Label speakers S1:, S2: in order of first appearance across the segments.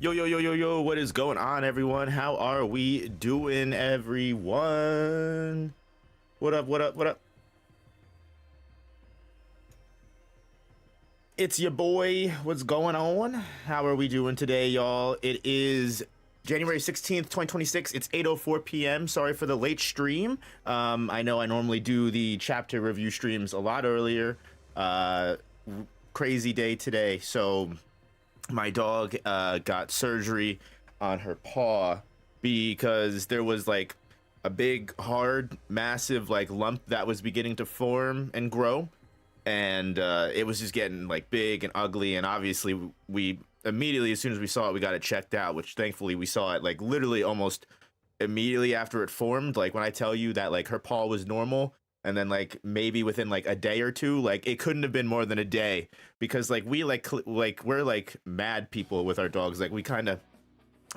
S1: Yo, yo, yo, yo, yo, what is going on, everyone? How are we doing, everyone? What up, what up, what up? It's your boy. What's going on? How are we doing today, y'all? It is January 16th, 2026. It's 8:04 p.m. Sorry for the late stream. I know I normally do the chapter review streams a lot earlier. Crazy day today, so my dog got surgery on her paw because there was like a big, hard, massive like lump that was beginning to form and grow, and it was just getting like big and ugly. And obviously, we immediately, as soon as we saw it, we got it checked out. Which thankfully we saw it like literally almost immediately after it formed. Like when I tell you that like her paw was normal, and then like maybe within like a day or two, like it couldn't have been more than a day, because like we we're like mad people with our dogs. Like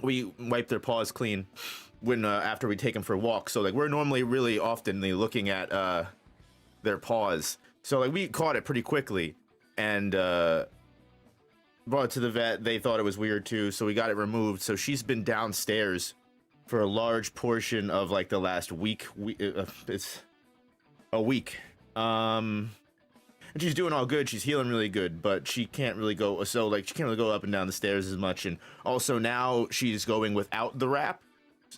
S1: we wipe their paws clean when after we take them for walks. So like we're normally really often looking at their paws. So like we caught it pretty quickly and brought it to the vet. They thought it was weird too, so we got it removed. So she's been downstairs for a large portion of like the last week. It's a week. And she's doing all good. She's healing really good, but she can't really go. So like she can't really go up and down the stairs as much. And also now she's going without the wrap.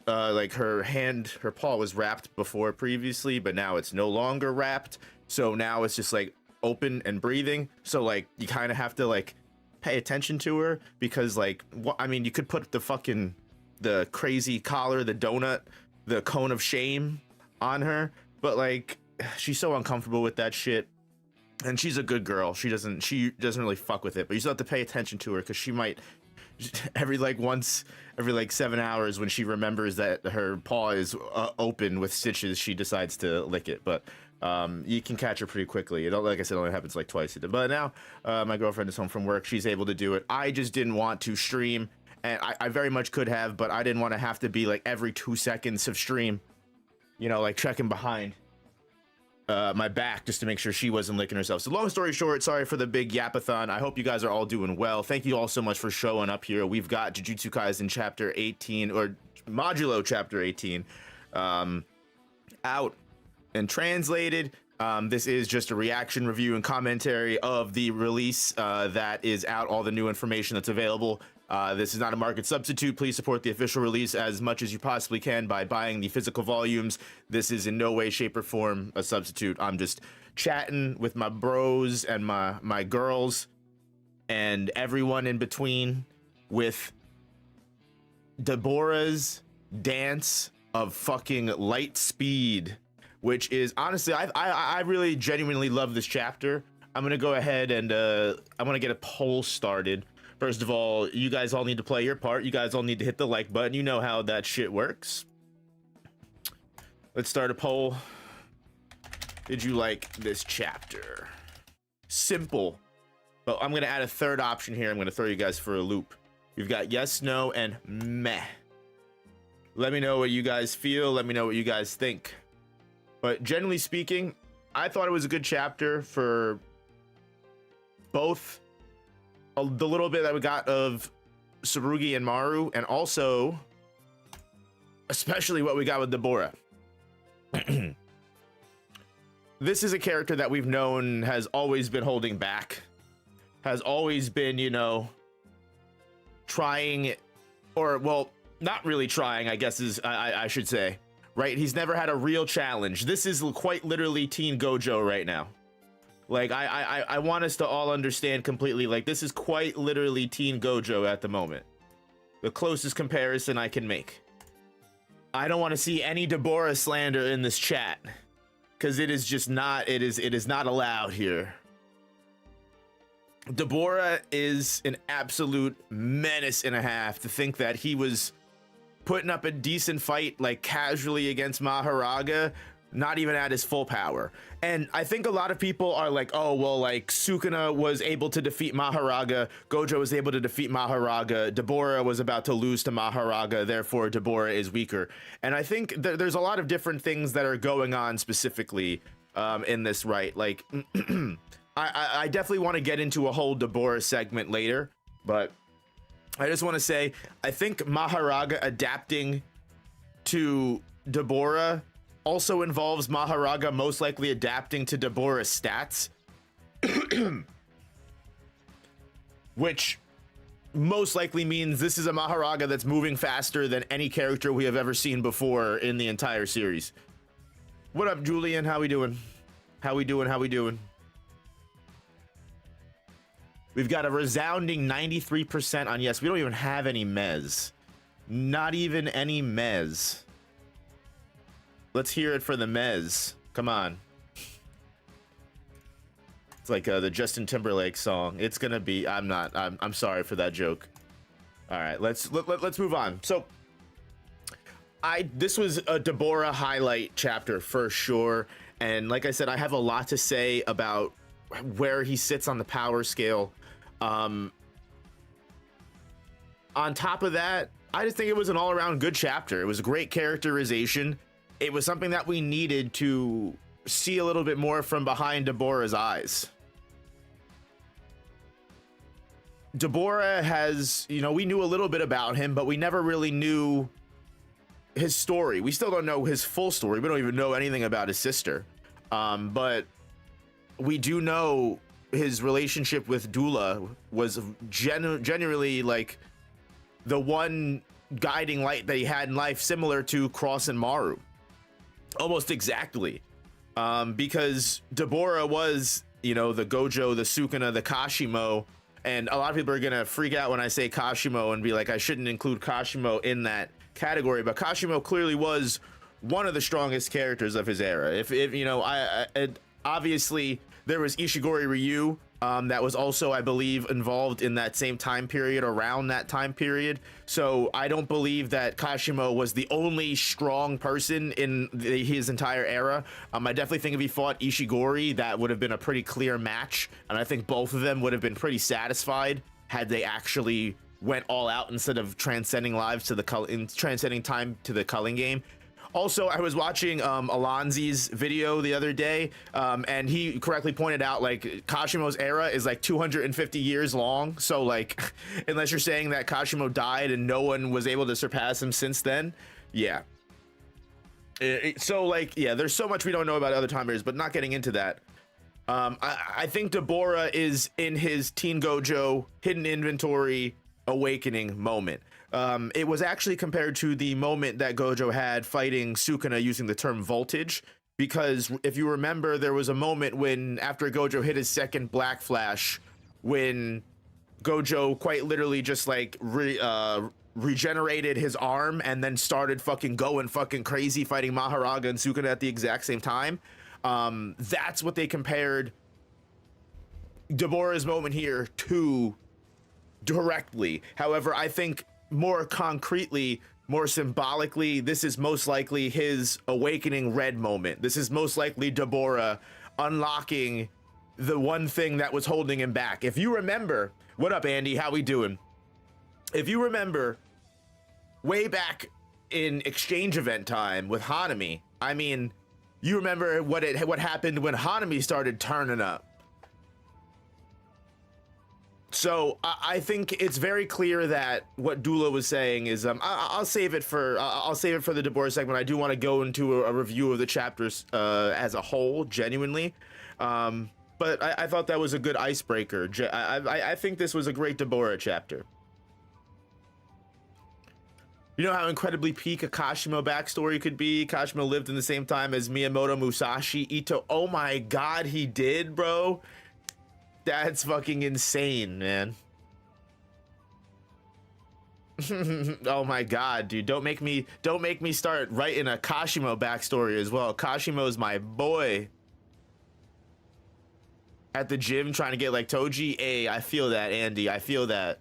S1: Like her paw was wrapped before previously, but now it's no longer wrapped. So now it's just like open and breathing. So like you kind of have to like pay attention to her, because like I mean, you could put the crazy collar, the donut, the cone of shame on her, but like she's so uncomfortable with that shit. And she's a good girl. She doesn't really fuck with it, but you still have to pay attention to her, because she might every 7 hours, when she remembers that her paw is open with stitches, she decides to lick it. But you can catch her pretty quickly. Like I said, it only happens like twice a day. But now my girlfriend is home from work. She's able to do it. I just didn't want to stream, and I very much could have, but I didn't want to have to be like every 2 seconds of stream, you know, like checking behind my back just to make sure she wasn't licking herself. So long story short, sorry for the big yapathon. I hope you guys are all doing well. Thank you all so much for showing up here. We've got Jujutsu Kaisen chapter 18, or Modulo chapter 18, out and translated. This is just a reaction, review, and commentary of the release that is out, all the new information that's available. This is not a market substitute. Please support the official release as much as you possibly can by buying the physical volumes. This is in no way, shape, or form a substitute. I'm just chatting with my bros and my girls and everyone in between with Deborah's dance of fucking light speed, which is honestly, I really genuinely love this chapter. I'm gonna go ahead and I'm gonna get a poll started. First of all, you guys all need to play your part. You guys all need to hit the like button. You know how that shit works. Let's start a poll. Did you like this chapter? Simple. But I'm gonna add a third option here. I'm gonna throw you guys for a loop. You've got yes, no, and meh. Let me know what you guys feel. Let me know what you guys think. But generally speaking, I thought it was a good chapter for both the little bit that we got of Tsurugi and Maru, and also especially what we got with Deborah. This is a character that we've known has always been holding back, has always been, you know, trying, or well, not really trying, I guess is I should say, right? He's never had a real challenge. This is quite literally Teen Gojo right now. Like I want us to all understand completely, like this is quite literally Teen Gojo at the moment. The closest comparison I can make. I don't want to see any Deborah slander in this chat, because it is just not, it is not allowed here. Deborah is an absolute menace and a half. To think that he was putting up a decent fight like casually against Maharaga, not even at his full power. And I think a lot of people are like, oh, well, like Sukuna was able to defeat Maharaga, Gojo was able to defeat Maharaga, Deborah was about to lose to Maharaga, therefore Deborah is weaker. And I think there's a lot of different things that are going on specifically in this, right? Like, I definitely want to get into a whole Deborah segment later, but I just want to say, I think Maharaga adapting to Deborah also involves Maharaga most likely adapting to Deborah's stats, which most likely means this is a Maharaga that's moving faster than any character we have ever seen before in the entire series. What up, Julian? How we doing? How we doing? How we doing? We've got a resounding 93% on yes. We don't even have any mez. Not even any mez. Let's hear it for the mez. Come on. It's like the Justin Timberlake song. It's gonna be. I'm sorry for that joke. All right, let's move on. So, this was a Deborah highlight chapter for sure, and like I said, I have a lot to say about where he sits on the power scale. On top of that, I just think it was an all-around good chapter. It was a great characterization. It was something that we needed to see a little bit more from behind Deborah's eyes. Deborah has, you know, we knew a little bit about him, but we never really knew his story. We still don't know his full story. We don't even know anything about his sister. But we do know his relationship with Dula was genuinely like the one guiding light that he had in life, similar to Cross and Maru. Almost exactly. Because Deborah was, you know, the Gojo, the Sukuna, the Kashimo, and a lot of people are gonna freak out when I say Kashimo and be like, I shouldn't include Kashimo in that category, but Kashimo clearly was one of the strongest characters of his era. If you know, obviously there was Ishigori Ryu, that was also, I believe, involved in that same time period, around that time period. So I don't believe that Kashimo was the only strong person in his entire era. I definitely think if he fought Ishigori, that would have been a pretty clear match, and I think both of them would have been pretty satisfied had they actually went all out instead of transcending transcending time to the culling game. Also, I was watching Alonzi's video the other day, and he correctly pointed out, like, Kashimo's era is like 250 years long. So, like, unless you're saying that Kashimo died and no one was able to surpass him since then, yeah. So, like, yeah, there's so much we don't know about other time periods, but not getting into that. I think Deborah is in his Teen Gojo hidden inventory awakening moment. It was actually compared to the moment that Gojo had fighting Sukuna using the term voltage, because if you remember, there was a moment when, after Gojo hit his second Black Flash, when Gojo quite literally just like regenerated his arm and then started fucking going fucking crazy fighting Maharaga and Sukuna at the exact same time. That's what they compared Deborah's moment here to directly. However, I think more concretely, more symbolically, this is most likely his awakening red moment. This is most likely Deborah unlocking the one thing that was holding him back. If you remember, what up, Andy? How we doing? If you remember, way back in exchange event time with Hanami, I mean, you remember what happened when Hanami started turning up. So I think it's very clear that what Dula was saying is, I'll save it for the Deborah segment. I do want to go into a review of the chapters as a whole, genuinely. But I thought that was a good icebreaker. I think this was a great Deborah chapter. You know how incredibly peak a Kashimo backstory could be? Kashimo lived in the same time as Miyamoto Musashi Ito. Oh my god, he did, bro. That's fucking insane, man. Oh my god, dude. Don't make me start writing a Kashimo backstory as well. Kashimo's my boy. At the gym trying to get like Toji. Hey, I feel that, Andy. I feel that.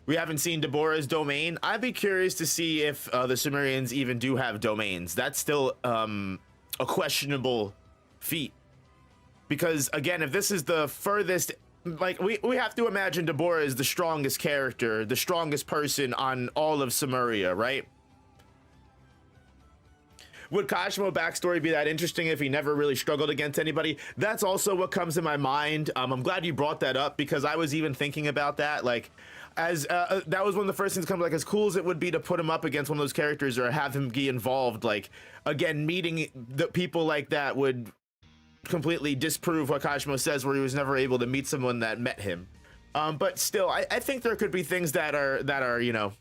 S1: We haven't seen Deborah's domain. I'd be curious to see if the Sumerians even do have domains. That's still a questionable feat. Because again, if this is the furthest, like we have to imagine Deborah is the strongest character, the strongest person on all of Sumeria, right? would Kashimo backstory be that interesting if he never really struggled against anybody? That's also what comes in my mind. I'm glad you brought that up, because I was even thinking about that. Like, as that was one of the first things come, like, as cool as it would be to put him up against one of those characters or have him be involved, like, again, meeting the people like that would completely disprove what Kashimo says, where he was never able to meet someone that met him. But still, I think there could be things that are, you know,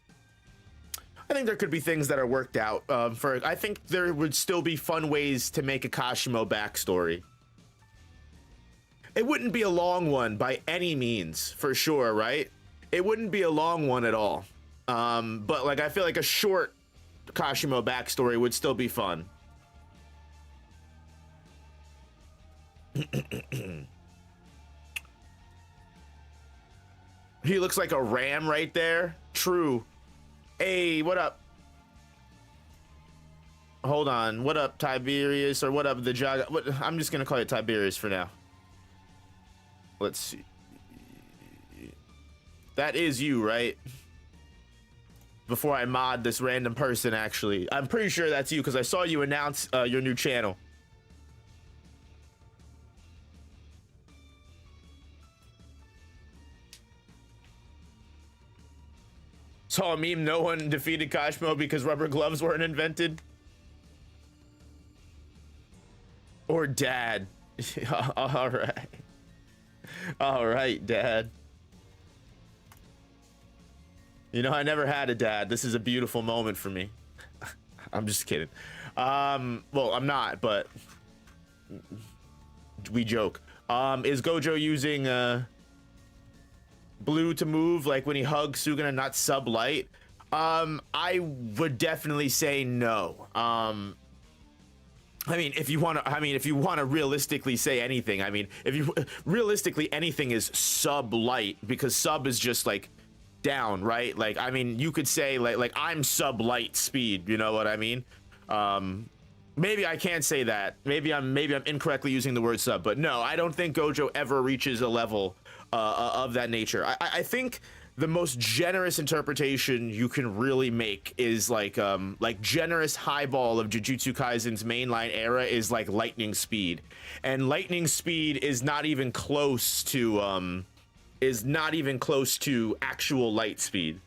S1: I think there could be things that are worked out. I think there would still be fun ways to make a Kashimo backstory. It wouldn't be a long one by any means, for sure, right? It wouldn't be a long one at all. But like, I feel like a short Kashimo backstory would still be fun. He looks like a ram right there. True. Hey, what up? Hold on. What up, Tiberius? Or what up, the Jog? I'm just gonna call you Tiberius for now. Let's see. That is you, right? Before I mod this random person, actually. I'm pretty sure that's you, because I saw you announce your new channel. Saw a meme, no one defeated Kashimo because rubber gloves weren't invented. Or dad. All right. All right, dad. You know, I never had a dad. This is a beautiful moment for me. I'm just kidding. Well, I'm not, but we joke. Is Gojo using blue to move, like when he hugs Sugana, not sub light? I would definitely say no. I mean, if you want to realistically say anything, I mean, if you realistically, anything is sub light, because sub is just like down, right? Like, I mean, you could say like I'm sub light speed, you know what I mean? Maybe I can't say that. Maybe I'm incorrectly using the word sub, but no, I don't think Gojo ever reaches a level of that nature. I think the most generous interpretation you can really make is like generous highball of Jujutsu Kaisen's mainline era is like lightning speed, and lightning speed is not even close to actual light speed.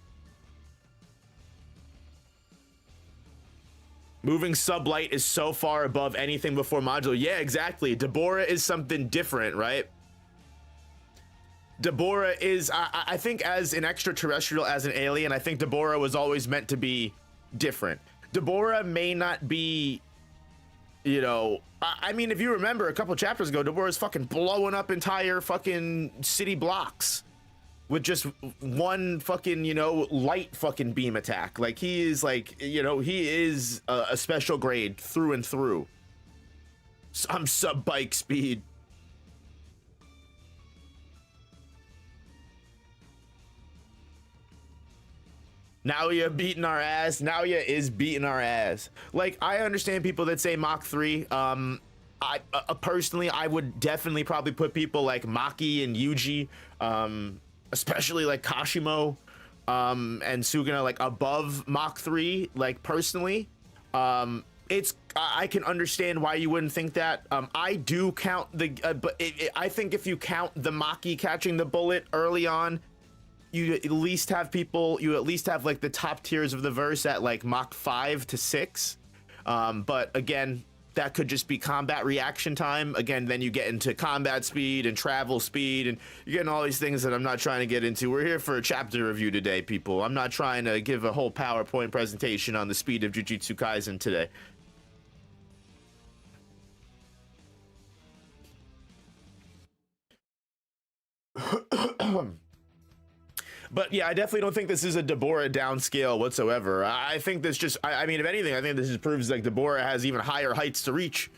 S1: Moving sublight is so far above anything before Modulo. Yeah, exactly. Deborah is something different, right? Deborah is, I think, as an extraterrestrial, as an alien, I think Deborah was always meant to be different. Deborah may not be, you know, I mean, if you remember a couple chapters ago, Deborah's fucking blowing up entire fucking city blocks with just one fucking, you know, light fucking beam attack. Like, he is like, you know, he is a special grade through and through. Some sub bike speed. Naoya beating our ass. Naoya is beating our ass. Like, I understand people that say Mach 3. I personally, I would definitely probably put people like Maki and Yuji, especially like Kashimo, and Sugana, like above Mach 3. Like, personally, I can understand why you wouldn't think that. I do count the, but I think if you count the Maki catching the bullet early on, you at least have like the top tiers of the verse at like Mach 5 to 6. But again, that could just be combat reaction time. Again, then you get into combat speed and travel speed, and you're getting all these things that I'm not trying to get into. We're here for a chapter review today, people. I'm not trying to give a whole PowerPoint presentation on the speed of Jujutsu Kaisen today. But yeah, I definitely don't think this is a Deborah downscale whatsoever. I think this just, I mean, if anything, I think this just proves like Deborah has even higher heights to reach.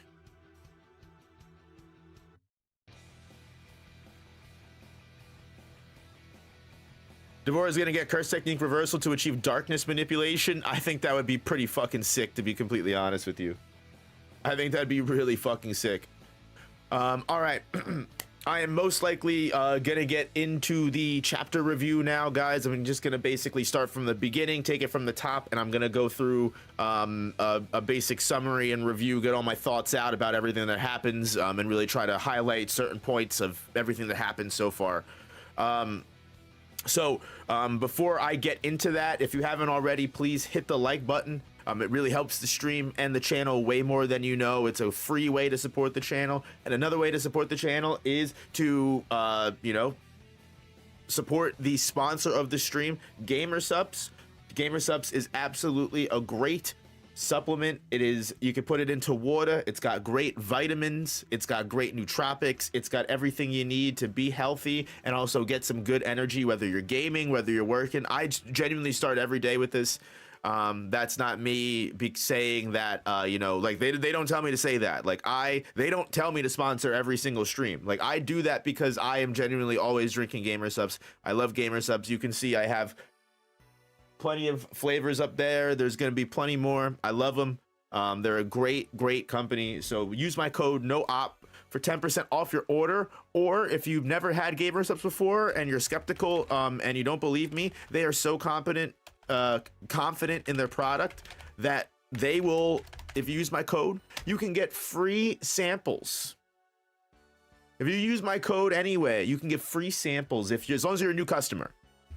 S1: Deborah's gonna get curse technique reversal to achieve darkness manipulation. I think that would be pretty fucking sick, to be completely honest with you. I think that'd be really fucking sick. All right. I am most likely gonna get into the chapter review now, guys. I'm just gonna basically start from the beginning, take it from the top, and I'm gonna go through a basic summary and review, get all my thoughts out about everything that happens, and really try to highlight certain points of everything that happened so far. Before I get into that, if you haven't already, please hit the like button. It really helps the stream and the channel way more than you know. It's a free way to support the channel. And another way to support the channel is to, support the sponsor of the stream, GamerSupps. GamerSupps is absolutely a great supplement. It is, you can put it into water. It's got great vitamins. It's got great nootropics. It's got everything you need to be healthy and also get some good energy, whether you're gaming, whether you're working. I genuinely start every day with this. That's not me saying that, like they don't tell me to say that. Like they don't tell me to sponsor every single stream. Like I do that because I am genuinely always drinking GamerSupps. I love GamerSupps. You can see I have plenty of flavors up there. There's going to be plenty more. I love them. They're a great company. So use my code NOOP for 10% off your order. Or if you've never had GamerSupps before and you're skeptical, and you don't believe me, they are so confident in their product that they will, if you use my code, you can get free samples. If you use my code anyway, you can get free samples as long as you're a new customer.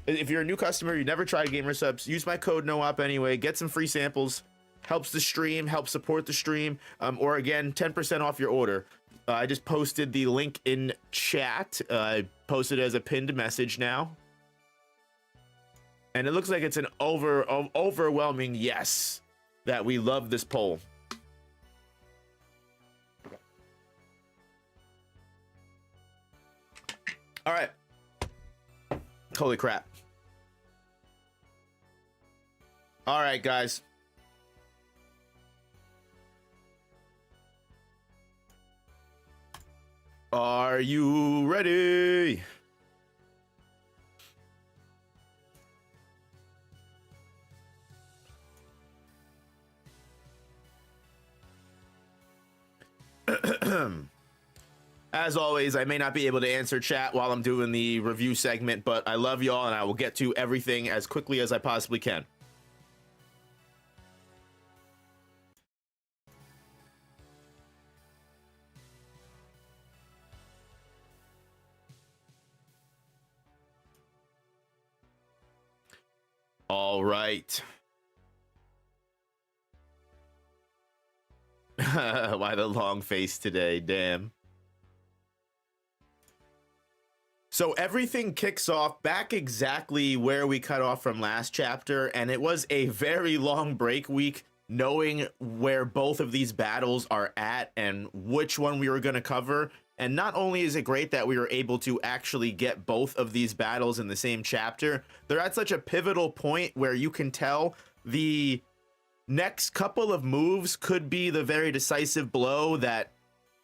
S1: If you're a new customer, you never tried GamerSupps, use my code NOOP anyway, get some free samples. Helps the stream, helps support the stream, or again, 10% off your order. I just posted the link in chat. I posted it as a pinned message now. And it looks like it's an overwhelming yes that we love this poll. All right. Holy crap. All right, guys. Are you ready? As always, I may not be able to answer chat while I'm doing the review segment, but I love y'all and I will get to everything as quickly as I possibly can. All right. Why the long face today? Damn. So everything kicks off back exactly where we cut off from last chapter, and it was a very long break week, knowing where both of these battles are at and which one we were going to cover. And not only is it great that we were able to actually get both of these battles in the same chapter, they're at such a pivotal point where you can tell the next couple of moves could be the very decisive blow that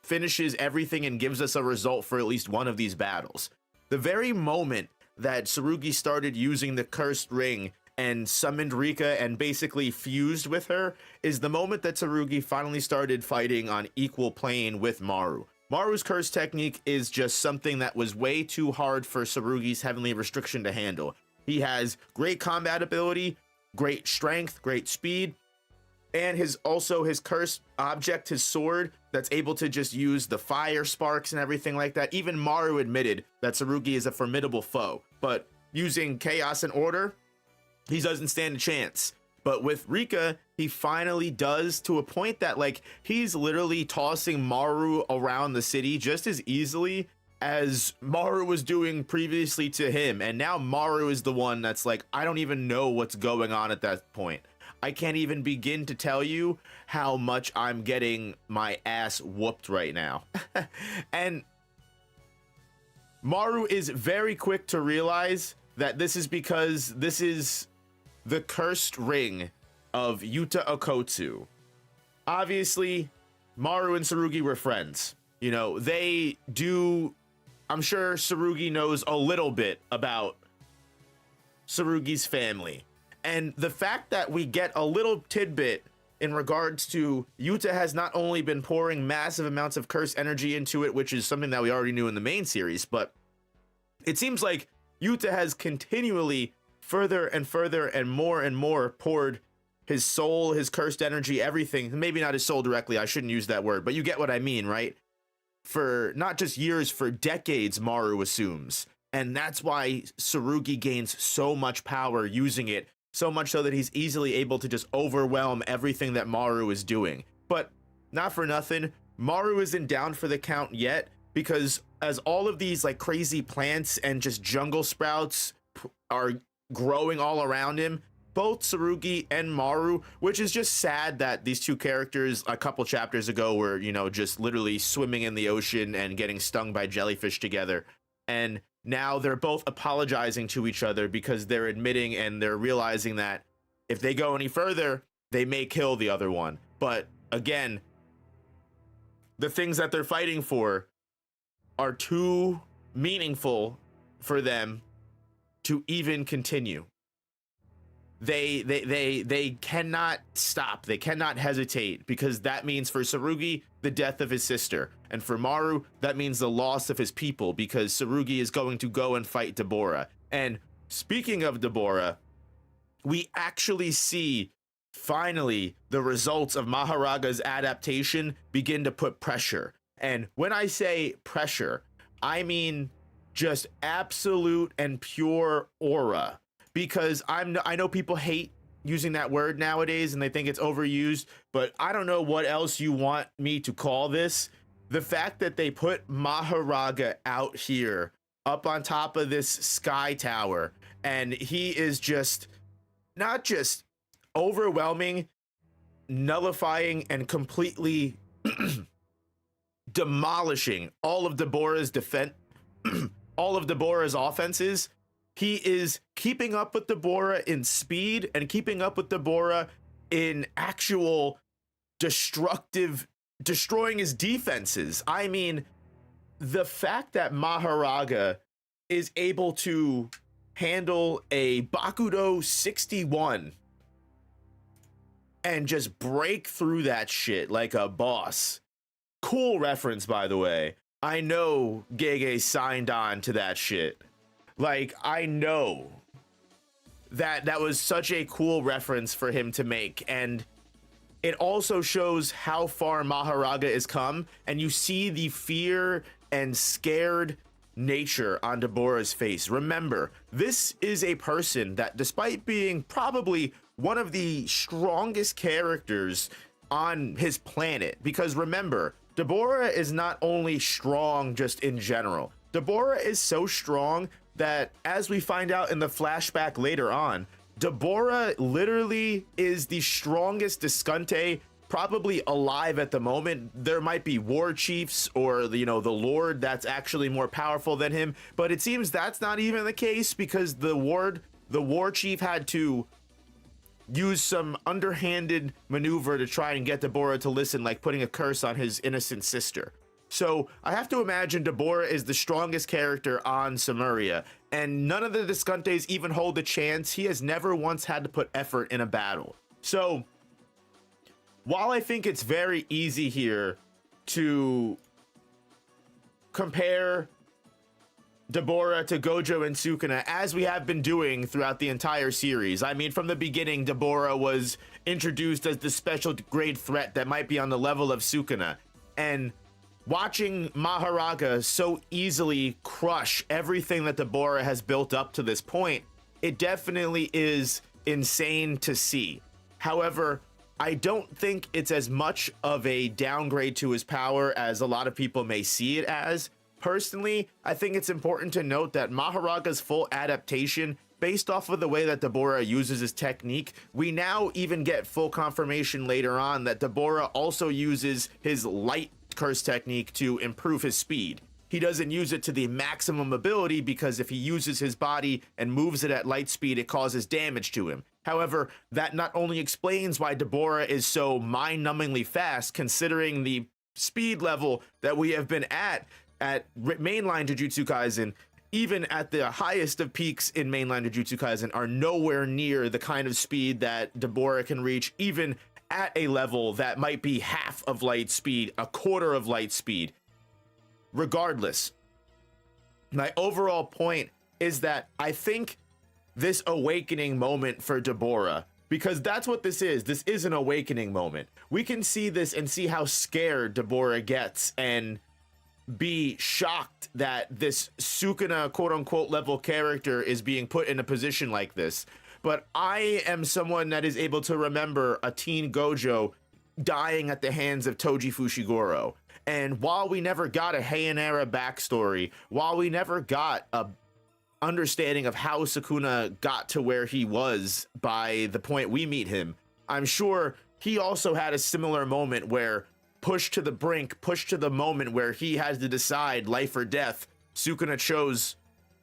S1: finishes everything and gives us a result for at least one of these battles. The very moment that Tsurugi started using the cursed ring and summoned Rika and basically fused with her is the moment that Tsurugi finally started fighting on equal plane with Maru. Maru's curse technique is just something that was way too hard for Tsurugi's heavenly restriction to handle. He has great combat ability, great strength, great speed, and his cursed object, his sword, that's able to just use the fire sparks and everything like that. Even Maru admitted that Tsurugi is a formidable foe, but using chaos and order, he doesn't stand a chance. But with Rika, he finally does, to a point that like he's literally tossing Maru around the city just as easily as Maru was doing previously to him. And now Maru is the one that's like, I don't even know what's going on at that point. I can't even begin to tell you how much I'm getting my ass whooped right now. And Maru is very quick to realize that this is because this is the cursed ring of Yuta Okotsu. Obviously, Maru and Tsurugi were friends. You know, they do... I'm sure Tsurugi knows a little bit about Tsurugi's family. And the fact that we get a little tidbit in regards to Yuta has not only been pouring massive amounts of curse energy into it, which is something that we already knew in the main series, but it seems like Yuta has continually further and more poured his soul, his cursed energy, everything. Maybe not his soul directly, I shouldn't use that word, but you get what I mean, right? For not just years, for decades, Maru assumes. And that's why Tsurugi gains so much power using it, so much so that he's easily able to just overwhelm everything that Maru is doing. But not for nothing, Maru isn't down for the count yet, because as all of these like crazy plants and just jungle sprouts are growing all around him, both Tsurugi and Maru, which is just sad that these two characters a couple chapters ago were, you know, just literally swimming in the ocean and getting stung by jellyfish together. And now they're both apologizing to each other because they're admitting and they're realizing that if they go any further, they may kill the other one. But again, the things that they're fighting for are too meaningful for them to even continue. They cannot stop. They cannot hesitate, because that means for Tsurugi the death of his sister, and for Maru that means the loss of his people, because Tsurugi is going to go and fight Deborah. And speaking of Deborah, we actually see finally the results of Maharaga's adaptation begin to put pressure. And when I say pressure, I mean just absolute and pure aura. Because I know people hate using that word nowadays and they think it's overused, but I don't know what else you want me to call this. The fact that they put Maharaga out here up on top of this sky tower, and he is just not just overwhelming, nullifying, and completely demolishing all of Deborah's defense, all of Deborah's offenses. He is keeping up with Deborah in speed and keeping up with Deborah in actual destroying his defenses. I mean, the fact that Maharaga is able to handle a Bakudo 61 and just break through that shit like a boss. Cool reference, by the way. I know Gege signed on to that shit. Like, I know that was such a cool reference for him to make, and it also shows how far Maharaga has come, and you see the fear and scared nature on Deborah's face. Remember, this is a person that, despite being probably one of the strongest characters on his planet, because remember, Deborah is not only strong just in general. Deborah is so strong that, as we find out in the flashback later on, Deborah literally is the strongest Discante probably alive at the moment. There might be war chiefs or, you know, the Lord that's actually more powerful than him, but it seems that's not even the case, because the war chief had to use some underhanded maneuver to try and get Deborah to listen, like putting a curse on his innocent sister. So I have to imagine Deborah is the strongest character on Samaria, and none of the Discantes even hold a chance. He has never once had to put effort in a battle. So while I think it's very easy here to compare Deborah to Gojo and Sukuna, as we have been doing throughout the entire series. I mean, from the beginning, Deborah was introduced as the special grade threat that might be on the level of Sukuna, and watching Maharaga so easily crush everything that Deborah has built up to this point, it definitely is insane to see. However, I don't think it's as much of a downgrade to his power as a lot of people may see it as. Personally, I think it's important to note that Maharaga's full adaptation, based off of the way that Deborah uses his technique, we now even get full confirmation later on that Deborah also uses his light curse technique to improve his speed. He doesn't use it to the maximum ability, because if he uses his body and moves it at light speed, it causes damage to him. However, that not only explains why Deborah is so mind-numbingly fast, considering the speed level that we have been at mainline Jujutsu Kaisen, even at the highest of peaks in mainline Jujutsu Kaisen, are nowhere near the kind of speed that Deborah can reach, even at a level that might be half of light speed, a quarter of light speed. Regardless, my overall point is that I think this awakening moment for Deborah, because that's what this is an awakening moment. We can see this and see how scared Deborah gets and be shocked that this Sukuna quote unquote level character is being put in a position like this. But I am someone that is able to remember a teen Gojo dying at the hands of Toji Fushiguro. And while we never got a Heian era backstory, while we never got a understanding of how Sukuna got to where he was by the point we meet him, I'm sure he also had a similar moment where pushed to the brink, pushed to the moment where he has to decide life or death. Sukuna chose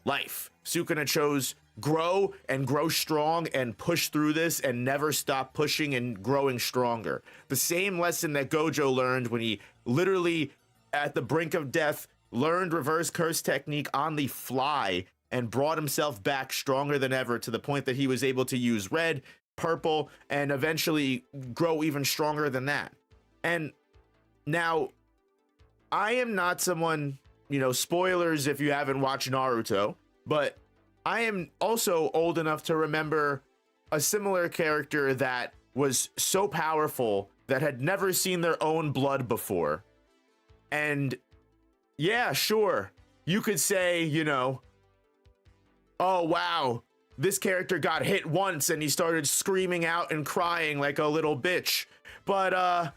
S1: life. Sukuna chose grow and grow strong and push through this and never stop pushing and growing stronger. The same lesson that Gojo learned when he literally at the brink of death learned reverse curse technique on the fly and brought himself back stronger than ever to the point that he was able to use red, purple, and eventually grow even stronger than that. And now, I am not someone, you know, spoilers if you haven't watched Naruto, but I am also old enough to remember a similar character that was so powerful that had never seen their own blood before. And yeah, sure, you could say, you know, oh wow, this character got hit once and he started screaming out and crying like a little bitch. But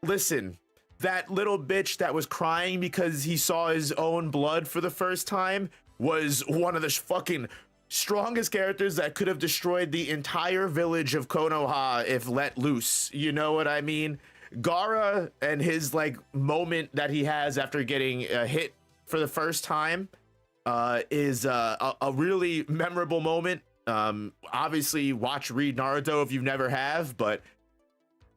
S1: listen, that little bitch that was crying because he saw his own blood for the first time was one of the fucking strongest characters that could have destroyed the entire village of Konoha if let loose. You know what I mean? Gaara and his like moment that he has after getting hit for the first time is a really memorable moment. Obviously read Naruto if you've never have, but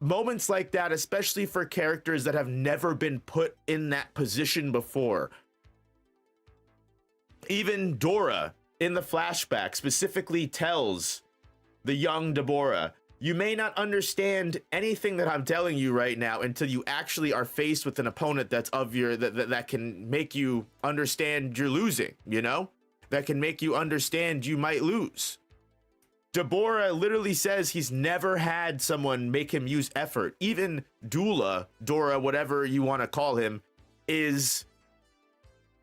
S1: moments like that, especially for characters that have never been put in that position before. Even Dora in the flashback specifically tells the young Deborah, you may not understand anything that I'm telling you right now until you actually are faced with an opponent that's of your that can make you understand you're losing, you know, that can make you understand you might lose. Deborah literally says he's never had someone make him use effort. Even Dora, whatever you want to call him, is,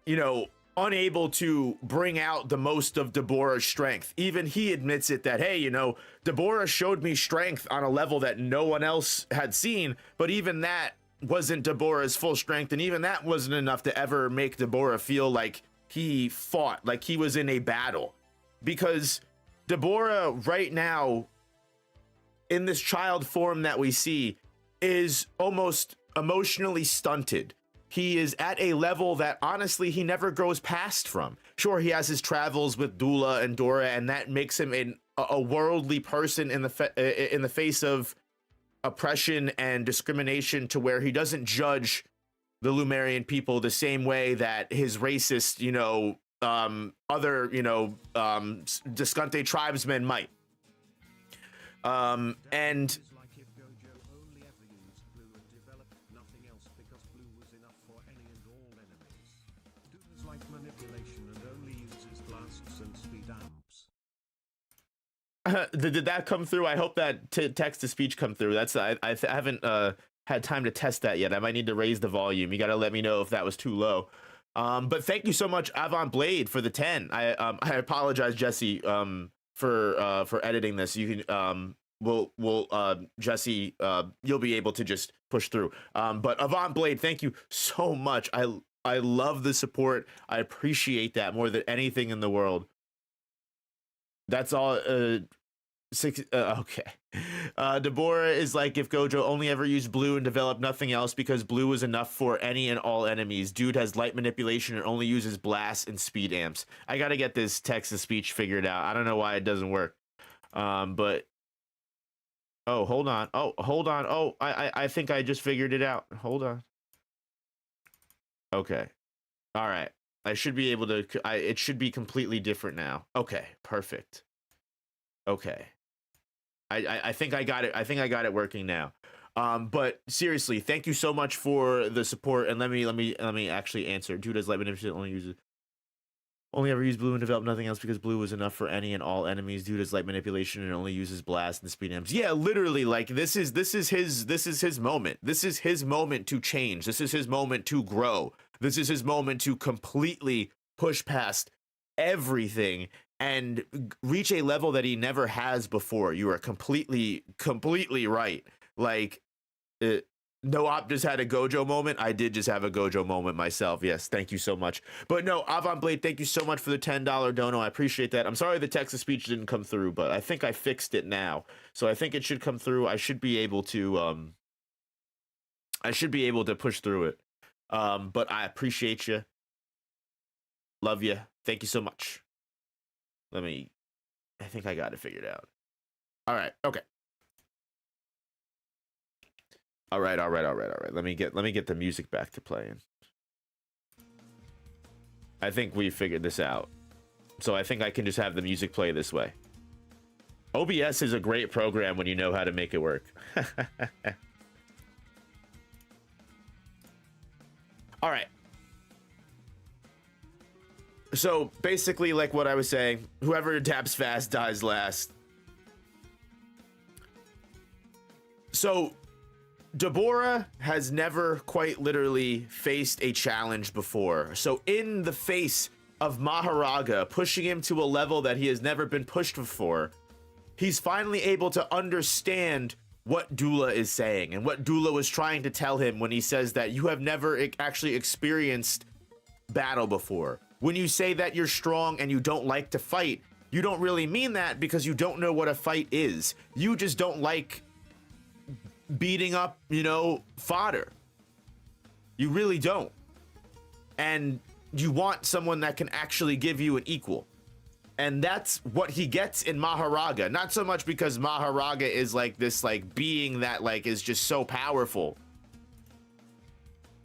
S1: you know, unable to bring out the most of Deborah's strength. Even he admits it that, hey, you know, Deborah showed me strength on a level that no one else had seen, but even that wasn't Deborah's full strength, and even that wasn't enough to ever make Deborah feel like he fought, like he was in a battle. Because Deborah right now, in this child form that we see, is almost emotionally stunted. He is at a level that honestly he never grows past from. Sure, he has his travels with Dula and Dora, and that makes him a worldly person in the face of oppression and discrimination, to where he doesn't judge the Lumerian people the same way that his racist, you know, other, you know, Discante tribesmen might. And did that come through? I hope that text to speech come through. That's I haven't had time to test that yet. I might need to raise the volume. You got to let me know if that was too low. But thank you so much, Avant Blade, for the 10. I apologize, Jesse, for editing this. You can Jesse, you'll be able to just push through. But Avant Blade, thank you so much. I love the support. I appreciate that more than anything in the world. That's all. Okay. Deborah is like if Gojo only ever used blue and developed nothing else because blue was enough for any and all enemies. Dude has light manipulation and only uses blasts and speed amps. I gotta get this text to speech figured out. I don't know why it doesn't work. But oh, hold on. Oh, hold on. Oh, I think I just figured it out. Hold on. Okay. All right. I should be able to. It should be completely different now. Okay. Perfect. Okay. I think I got it. I think I got it working now. But seriously, thank you so much for the support. And let me actually answer. Dude does light manipulation only ever use blue and develop nothing else because blue was enough for any and all enemies. Dude does light manipulation and only uses blast and speed amps. Yeah, literally, like this is his moment. This is his moment to change. This is his moment to grow. This is his moment to completely push past everything and reach a level that he never has before. You are completely right. Like, no Op just had a Gojo moment. I did just have a Gojo moment myself. Yes, thank you so much. But no, Avant Blade, thank you so much for the $10 dono. I appreciate that. I'm sorry the text to speech didn't come through, but I think I fixed it now. So I think it should come through. I should be able to push through it. But I appreciate you. Love you. Thank you so much. I think I got it figured out. All right. Okay. All right. Let me get the music back to playing. I think we figured this out. So I think I can just have the music play this way. OBS is a great program when you know how to make it work. All right. So basically, like what I was saying, whoever adapts fast dies last. So Deborah has never quite literally faced a challenge before. So in the face of Maharaga pushing him to a level that he has never been pushed before, he's finally able to understand what Dula is saying and what Dula was trying to tell him when he says that you have never actually experienced battle before. When you say that you're strong and you don't like to fight, you don't really mean that because you don't know what a fight is. You just don't like beating up, fodder. You really don't. And you want someone that can actually give you an equal. And that's what he gets in Maharaga. Not so much because Maharaga is like this like being that like is just so powerful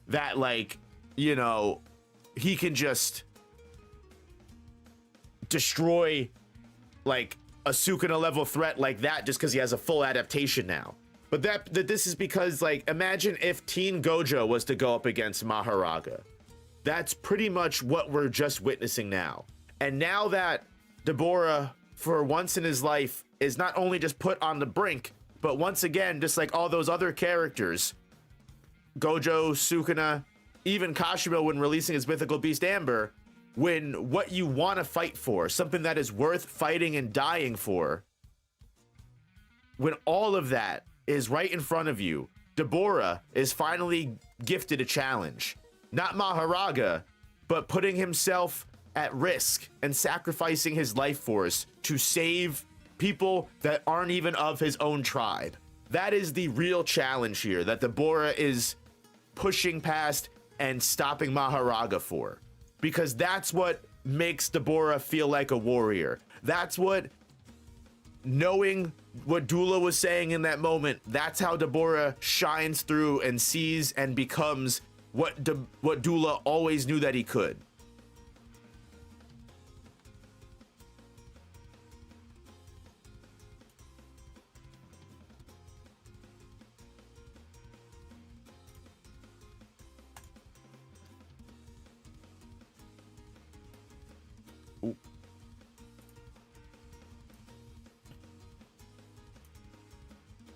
S1: that like, he can just destroy like a Sukuna level threat like that just because he has a full adaptation now. But that this is because, like, imagine if Teen Gojo was to go up against Maharaga. That's pretty much what we're just witnessing now. And now that Deborah, for once in his life, is not only just put on the brink, but once again, just like all those other characters, Gojo, Sukuna, even Kashimo when releasing his mythical beast Amber, when what you want to fight for, something that is worth fighting and dying for, when all of that is right in front of you, Deborah is finally gifted a challenge. Not Maharaga, but putting himself at risk and sacrificing his life force to save people that aren't even of his own tribe. That is the real challenge here that Deborah is pushing past and stopping Maharaga for. Because that's what makes Deborah feel like a warrior. That's what, knowing what Dula was saying in that moment, that's how Deborah shines through and sees and becomes what Dula always knew that he could. Ooh.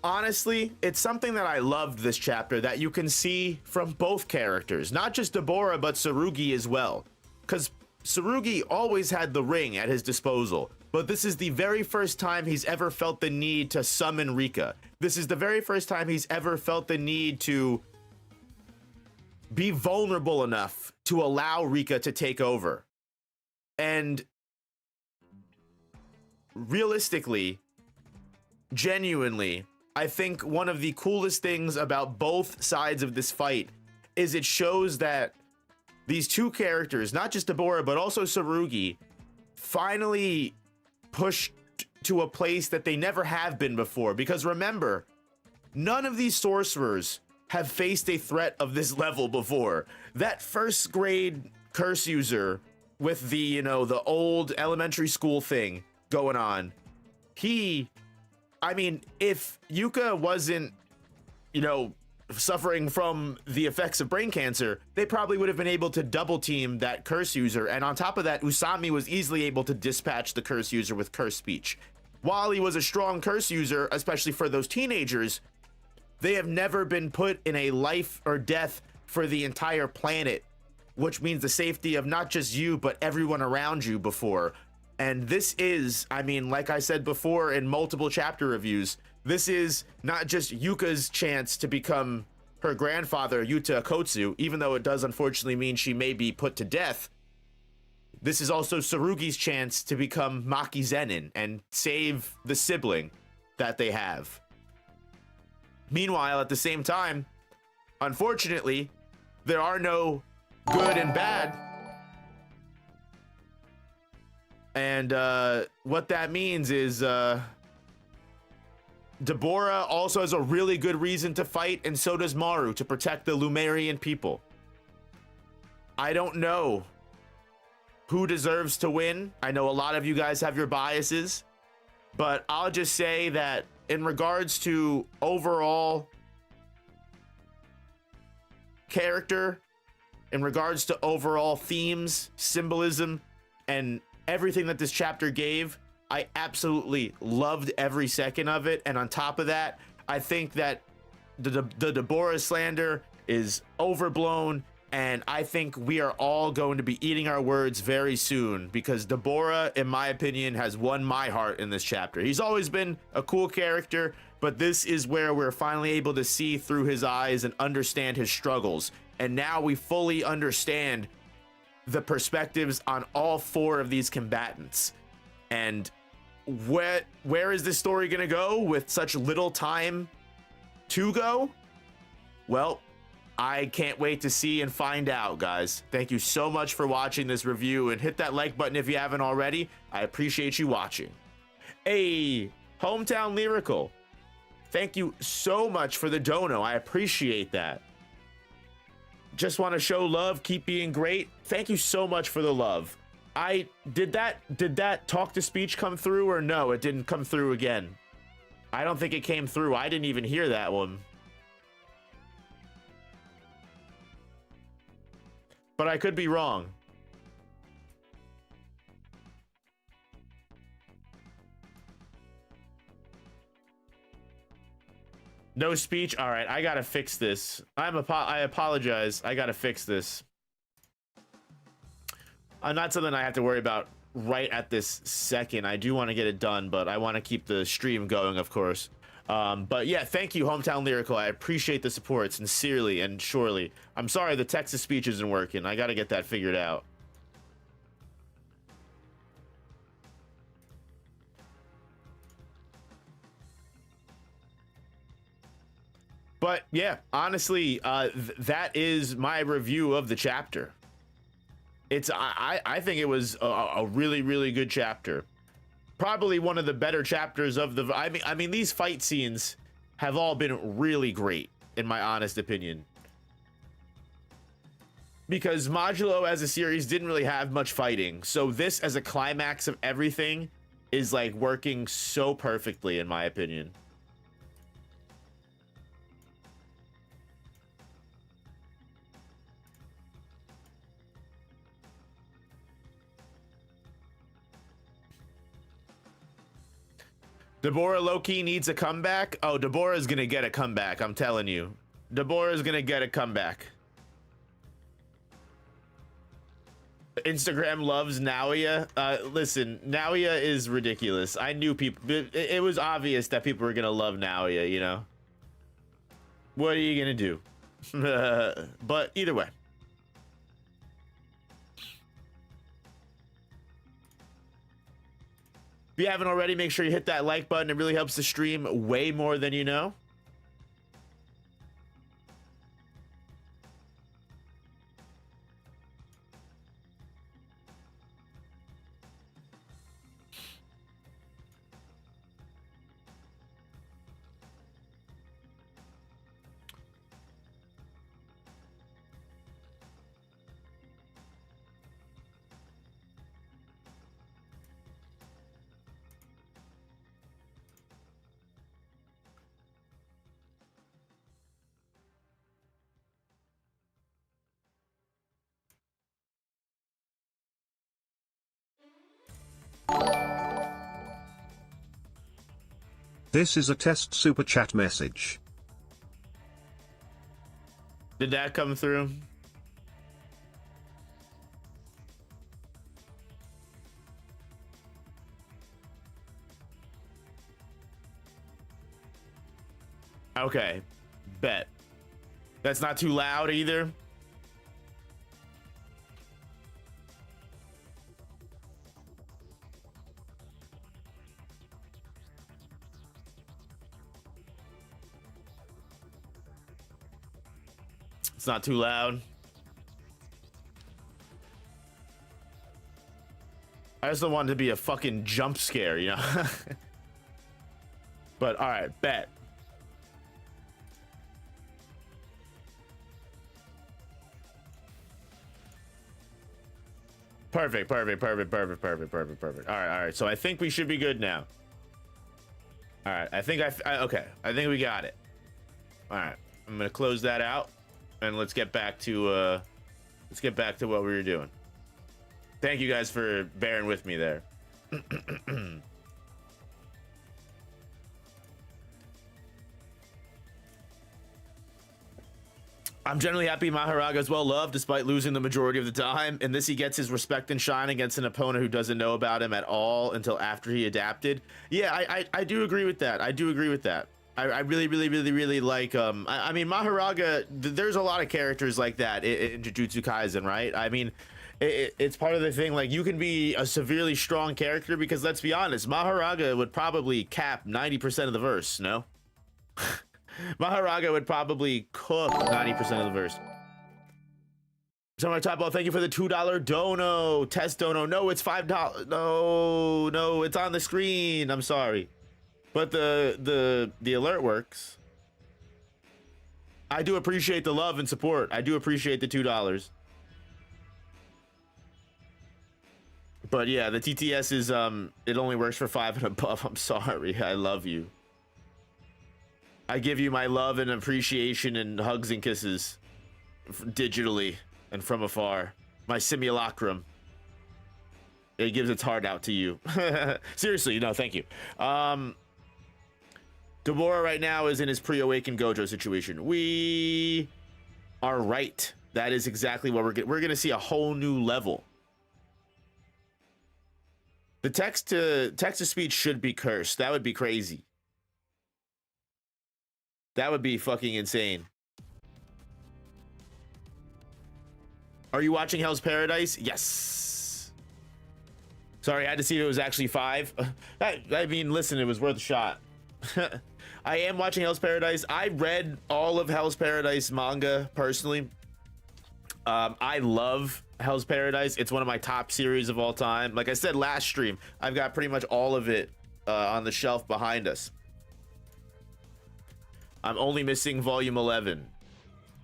S1: Honestly, it's something that I loved this chapter, that you can see from both characters, not just Deborah, but Tsurugi as well. Because Tsurugi always had the ring at his disposal, but this is the very first time he's ever felt the need to summon Rika. This is the very first time he's ever felt the need to be vulnerable enough to allow Rika to take over. And realistically, genuinely, I think one of the coolest things about both sides of this fight is it shows that these two characters, not just Deborah, but also Tsurugi, finally pushed to a place that they never have been before. Because remember, none of these sorcerers have faced a threat of this level before. That first grade curse user with the, the old elementary school thing going on, he I mean, if Yuka wasn't, you know, suffering from the effects of brain cancer, they probably would have been able to double team that curse user. And on top of that, Usami was easily able to dispatch the curse user with curse speech. While he was a strong curse user, especially for those teenagers, they have never been put in a life or death for the entire planet, which means the safety of not just you, but everyone around you before. And this is, I mean, like I said before in multiple chapter reviews, this is not just Yuka's chance to become her grandfather, Yuta Akotsu, even though it does unfortunately mean she may be put to death. This is also Tsurugi's chance to become Maki Zenin and save the sibling that they have. Meanwhile, at the same time, unfortunately, there are no good and bad. And what that means is Deborah also has a really good reason to fight, and so does Maru, to protect the Lumerian people. I don't know who deserves to win. I know a lot of you guys have your biases, but I'll just say that in regards to overall character, in regards to overall themes, symbolism, and everything that this chapter gave, I absolutely loved every second of it. And on top of that, I think that the Deborah slander is overblown, and I think we are all going to be eating our words very soon, because Deborah, in my opinion, has won my heart in this chapter. He's always been a cool character, but this is where we're finally able to see through his eyes and understand his struggles. And now we fully understand the perspectives on all four of these combatants. And where is this story gonna go with such little time to go? Well, I can't wait to see and find out, guys. Thank you so much for watching this review, and hit that like button if you haven't already. I appreciate you watching. Hey, Hometown Lyrical, thank you so much for the dono. I appreciate that. Just want to show love, keep being great. Thank you so much for the love. Did that talk to speech come through, or no, it didn't come through again? I don't think it came through. I didn't even hear that one. But I could be wrong. No speech. All right, I gotta fix this. I apologize. I gotta fix this. Not something I have to worry about right at this second. I do want to get it done, but I want to keep the stream going, of course. But yeah, thank you, Hometown Lyrical. I appreciate the support sincerely and surely. I'm sorry the text to speech isn't working. I got to get that figured out. But yeah, honestly, that is my review of the chapter. I think it was a really, really good chapter. Probably one of the better chapters of the, I mean, these fight scenes have all been really great, in my honest opinion. Because Modulo as a series didn't really have much fighting. So this as a climax of everything is like working so perfectly, in my opinion. Deborah low-key needs a comeback. Oh, Deborah's gonna get a comeback, I'm telling you. Deborah's gonna get a comeback. Instagram loves Naoya. Listen, Naoya is ridiculous. I knew people, it was obvious that people were gonna love Naoya, you know? What are you gonna do? But either way. If you haven't already, make sure you hit that like button. It really helps the stream way more than you know.
S2: This is a test super chat message.
S1: Did that come through? Okay, bet. That's not too loud either. It's not too loud. I just don't want it to be a fucking jump scare, you know? But all right, bet. Perfect. All right. So I think we should be good now. All right. Okay. I think we got it. All right. I'm gonna close that out, and let's get back to what we were doing. Thank you guys for bearing with me there. I'm generally happy Maharaga is well loved despite losing the majority of the time. In this, he gets his respect and shine against an opponent who doesn't know about him at all until after he adapted. Yeah, I do agree with that. I really like I mean, Maharaga, there's a lot of characters like that in Jujutsu Kaisen, right? I mean, it's part of the thing. Like, you can be a severely strong character because, let's be honest, Maharaga would probably cap 90% of the verse, no? Maharaga would probably cook 90% of the verse. Samurai Top Ball, thank you for the $2 dono. Test dono. No, it's $5. No, it's on the screen. I'm sorry. But the alert works. I do appreciate the love and support. I do appreciate the $2. But yeah, the TTS is it only works for 5 and above. I'm sorry. I love you. I give you my love and appreciation and hugs and kisses digitally and from afar. My simulacrum. It gives its heart out to you. Seriously, no, thank you. Deborah right now is in his pre-awakened Gojo situation. We are right. That is exactly what we're going to see, a whole new level. The text to speech should be cursed. That would be crazy. That would be fucking insane. Are you watching Hell's Paradise? Yes. Sorry, I had to see if it was actually 5. I mean, listen, it was worth a shot. I am watching Hell's Paradise. I read all of Hell's Paradise manga personally. I love Hell's Paradise. It's one of my top series of all time. Like I said last stream, I've got pretty much all of it on the shelf behind us. I'm only missing volume 11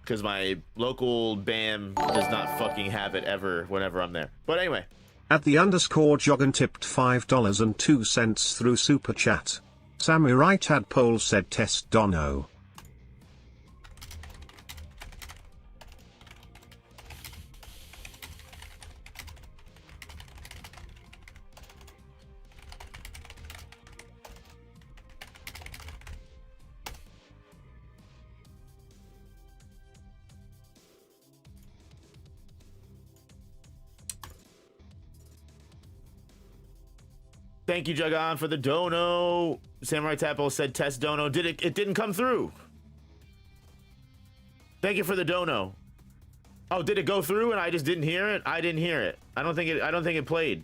S1: because my local BAM does not fucking have it ever whenever I'm there. But anyway.
S2: At the _ Joggin tipped $5.02 through Super Chat. Samurai Tadpole said test dono.
S1: Thank you, Jagan, for the dono. Samurai Tapo said test dono. It didn't come through. Thank you for the dono. Oh, did it go through and I just didn't hear it? I didn't hear it. I don't think it played.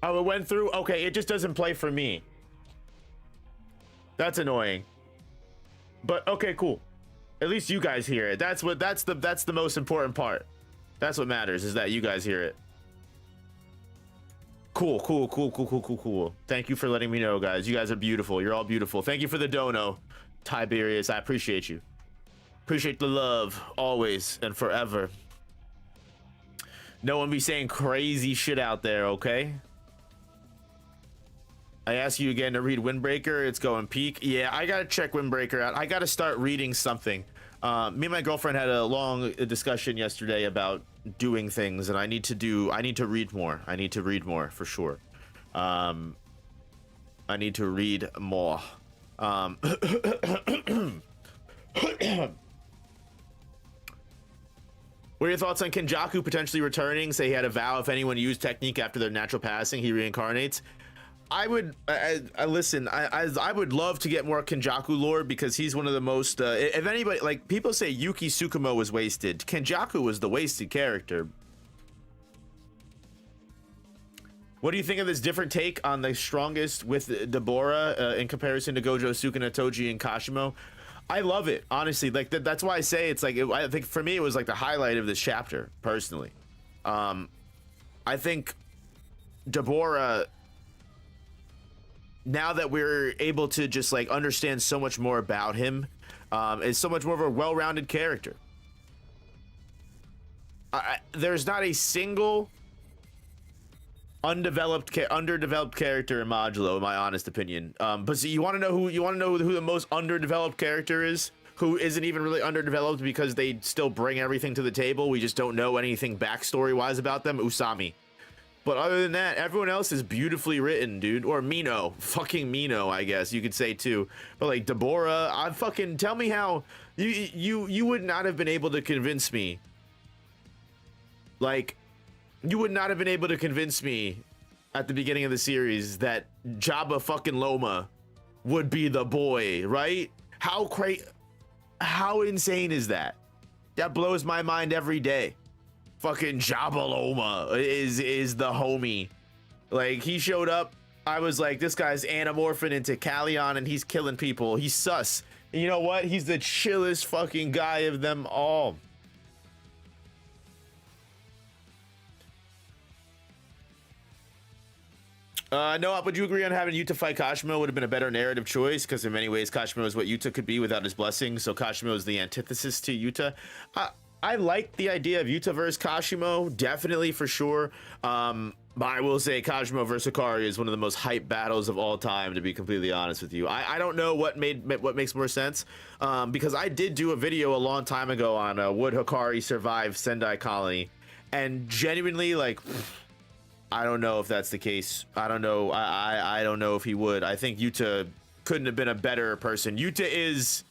S1: Oh, it went through. Okay, it just doesn't play for me. That's annoying. But okay, cool. At least you guys hear it. That's the most important part. That's what matters, is that you guys hear it. Cool. Thank you for letting me know, guys. You guys are beautiful. You're all beautiful. Thank you for the dono, Tiberius. I appreciate you. Appreciate the love, always and forever. No one be saying crazy shit out there, okay? I ask you again to read Windbreaker. It's going peak. Yeah, I gotta check Windbreaker out. I gotta start reading something. Me and my girlfriend had a long discussion yesterday about doing things, and I need to read more. I need to read more for sure. I need to read more. What are your thoughts on Kenjaku potentially returning? Say he had a vow if anyone used technique after their natural passing, he reincarnates. I would listen. I would love to get more Kenjaku lore because he's one of the most. If anybody, like, people say Yuki Tsukumo was wasted, Kenjaku was the wasted character. What do you think of this different take on the strongest with Deborah in comparison to Gojo, Sukuna, Toji, and Kashimo? I love it, honestly. Like that's why I say it's like I think for me it was like the highlight of this chapter personally. I think Deborah, now that we're able to just like understand so much more about him, is so much more of a well-rounded character. There's not a single underdeveloped character in Modulo, in my honest opinion. But so you want to know who the most underdeveloped character is, who isn't even really underdeveloped because they still bring everything to the table. We just don't know anything backstory wise about them. Usami. But other than that, everyone else is beautifully written, dude. Or Mino, fucking Mino, I guess you could say too. But like Deborah, I fucking tell me how you would not have been able to convince me. Like, you would not have been able to convince me at the beginning of the series that Jabba fucking Loma would be the boy, right? How insane is that? That blows my mind every day. Fucking Jabba Loma is the homie. Like, he showed up, I was like, this guy's anamorphing into Callion and he's killing people. He's sus. And you know what? He's the chillest fucking guy of them all. Noah, would you agree on having Yuta fight Kashimo would have been a better narrative choice? Because in many ways, Kashimo is what Yuta could be without his blessing. So Kashimo is the antithesis to Yuta. I like the idea of Yuta versus Kashimo, definitely for sure. But I will say Kashimo versus Hikari is one of the most hype battles of all time, to be completely honest with you. I don't know what makes more sense, because I did do a video a long time ago on would Hikari survive Sendai Colony, and genuinely, like, I don't know if that's the case. I don't know. I don't know if he would. I think Yuta couldn't have been a better person. Yuta is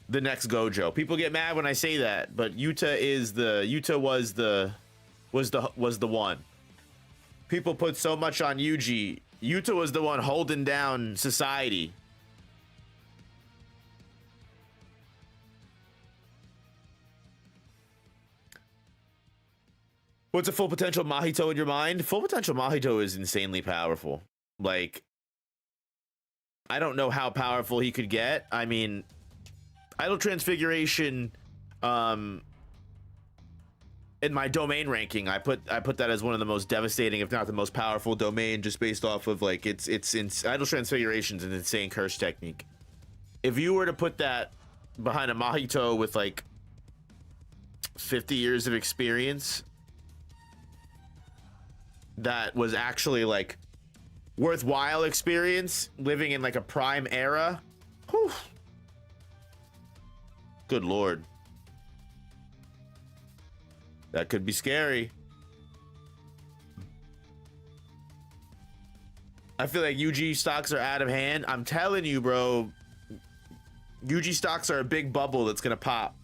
S1: the next Gojo. People get mad when I say that, but Yuta was the one. People put so much on Yuji. Yuta was the one holding down society. What's a full potential Mahito in your mind? Full potential Mahito is insanely powerful. Like, I don't know how powerful he could get. I mean, Idle Transfiguration, in my domain ranking, I put that as one of the most devastating, if not the most powerful domain, just based off of like it's Idle Transfiguration's an insane curse technique. If you were to put that behind a Mahito with like 50 years of experience, that was actually like worthwhile experience, living in like a prime era. Whew. Good lord, that could be scary. I feel like UG stocks are out of hand. I'm telling you, bro, UG stocks are a big bubble that's gonna pop.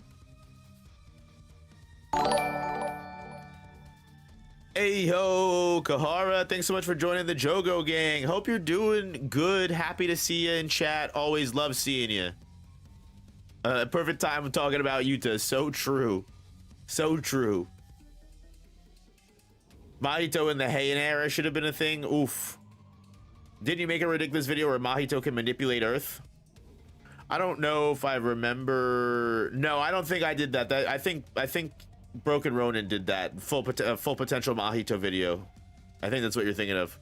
S1: Hey ho, Kahara, thanks so much for joining the Jogo gang. Hope you're doing good. Happy to see you in chat. Always love seeing you. Perfect time of talking about Yuta. So true. So true. Mahito in the Heian era should have been a thing. Oof. Didn't you make a ridiculous video where Mahito can manipulate Earth? I don't know if I remember. No, I don't think I did that. I think Broken Ronin did that full potential Mahito video. I think that's what you're thinking of.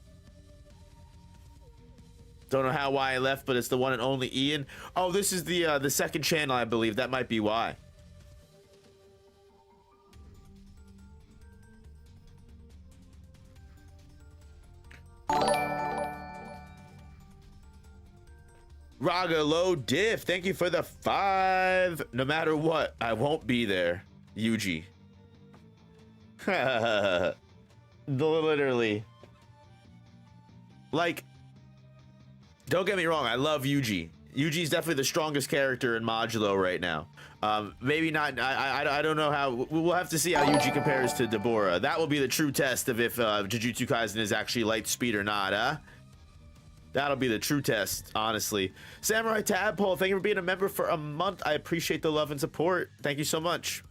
S1: Don't know why I left, but it's the one and only Ian. Oh, this is the second channel, I believe. That might be why. Raga low diff, thank you for the 5. No matter what, I won't be there. Yuji. Literally. Like, don't get me wrong, I love Yuji. Yuji's definitely the strongest character in Modulo right now. Maybe not. I don't know how. We'll have to see how Yuji compares to Deborah. That will be the true test of if Jujutsu Kaisen is actually light speed or not, huh? That'll be the true test, honestly. Samurai Tadpole, thank you for being a member for a month. I appreciate the love and support. Thank you so much.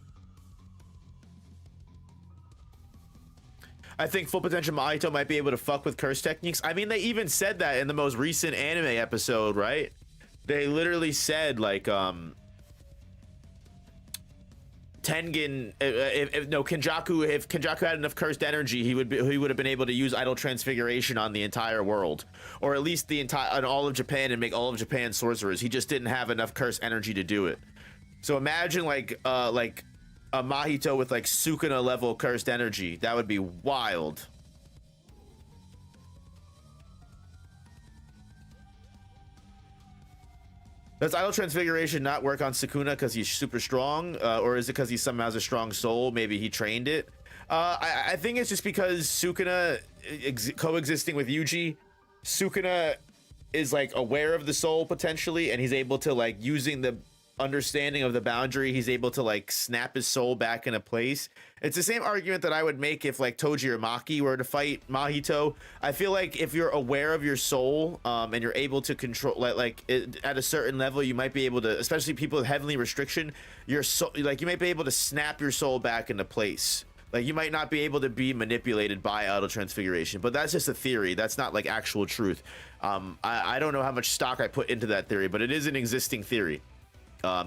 S1: I think Full Potential Mahito might be able to fuck with curse techniques. I mean, they even said that in the most recent anime episode, right? They literally said, like, Tengen, if Kenjaku had enough cursed energy, he would have been able to use Idol Transfiguration on the entire world, or at least on all of Japan, and make all of Japan sorcerers. He just didn't have enough cursed energy to do it. So imagine like a Mahito with like Sukuna level cursed energy. That would be wild. Does Idol Transfiguration not work on Sukuna because he's super strong? Or is it because he somehow has a strong soul? Maybe he trained it. I think it's just because Sukuna coexisting with Yuji, Sukuna is like aware of the soul potentially, and he's able to, like, using the understanding of the boundary, he's able to like snap his soul back into place. It's the same argument that I would make if like Toji or Maki were to fight Mahito. I feel like if you're aware of your soul and you're able to control at a certain level, you might be able to, especially people with heavenly restriction, your soul, like, you might be able to snap your soul back into place. Like, you might not be able to be manipulated by Idol Transfiguration, but that's just a theory. That's not like actual truth. I don't know how much stock I put into that theory, but it is an existing theory. I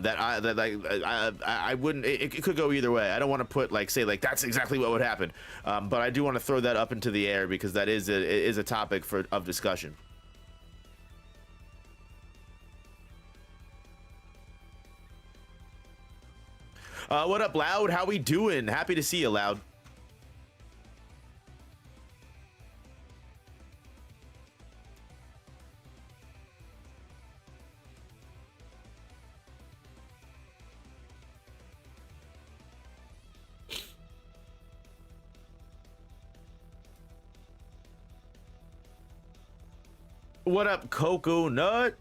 S1: wouldn't, it could go either way. I don't want to put say that's exactly what would happen, but I do want to throw that up into the air because that is a topic of discussion. What up, Loud? How we doing? Happy to see you, Loud. What up, Coco Nut?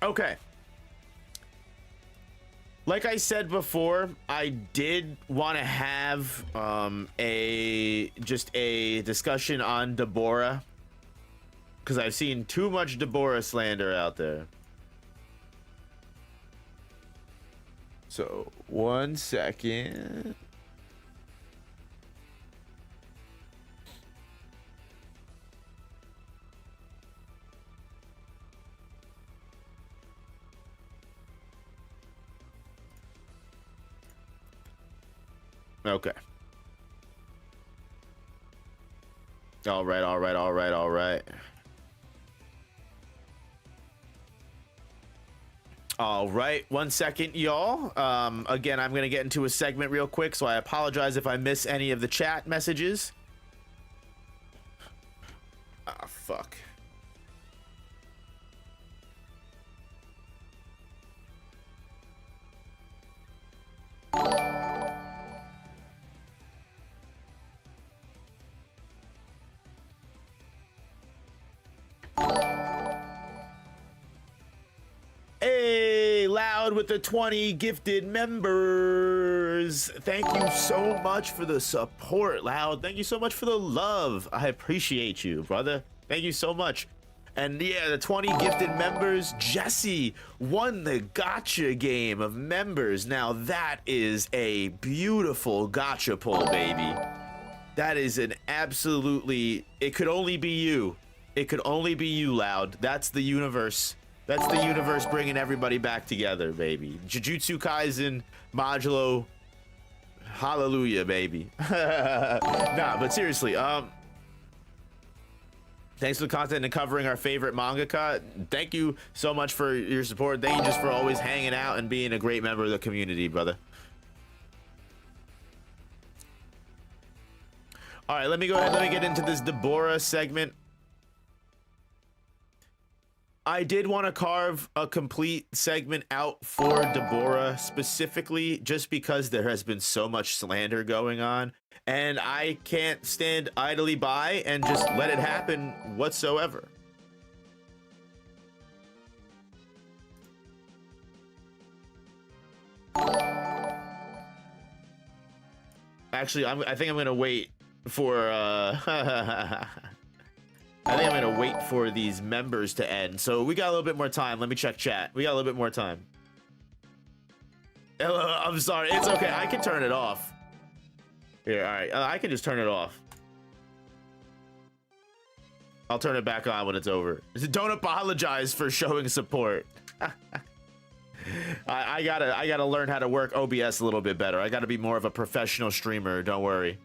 S1: Okay. Like I said before, I did want to have just a discussion on Deborah, because I've seen too much Deborah slander out there. So, 1 second. Okay. All right. All right, 1 second, y'all. Again, I'm gonna get into a segment real quick, so I apologize if I miss any of the chat messages. Ah, fuck. Hey, Loud with the 20 gifted members. Thank you so much for the support, Loud. Thank you so much for the love. I appreciate you, brother. Thank you so much. And yeah, the 20 gifted members. Jesse won the gacha game of members. Now that is a beautiful gacha pull, baby. That is an absolutely, it could only be you. It could only be you, Loud. That's the universe. That's the universe bringing everybody back together, baby. Jujutsu Kaisen Modulo. Hallelujah, baby. Nah, but seriously, Thanks for the content and covering our favorite mangaka. Thank you so much for your support. Thank you just for always hanging out and being a great member of the community, brother. All right, let me go ahead. Let me get into this Deborah segment. I did want to carve a complete segment out for Deborah specifically just because there has been so much slander going on, and I can't stand idly by and just let it happen whatsoever. Actually, I think I'm gonna wait for I think I'm gonna wait for these members to end. So we got a little bit more time. Let me check chat. We got a little bit more time. I'm sorry. It's okay. I can turn it off. Here, all right. I can just turn it off. I'll turn it back on when it's over. Don't apologize for showing support. I gotta learn how to work OBS a little bit better. I gotta be more of a professional streamer. Don't worry.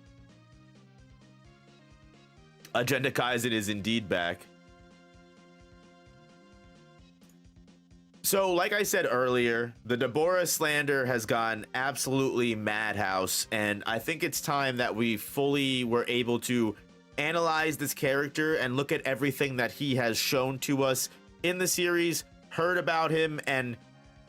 S1: Agenda Kaisen is indeed back. So, like I said earlier, the Deborah slander has gone absolutely madhouse, and I think it's time that we fully were able to analyze this character and look at everything that he has shown to us in the series, heard about him, and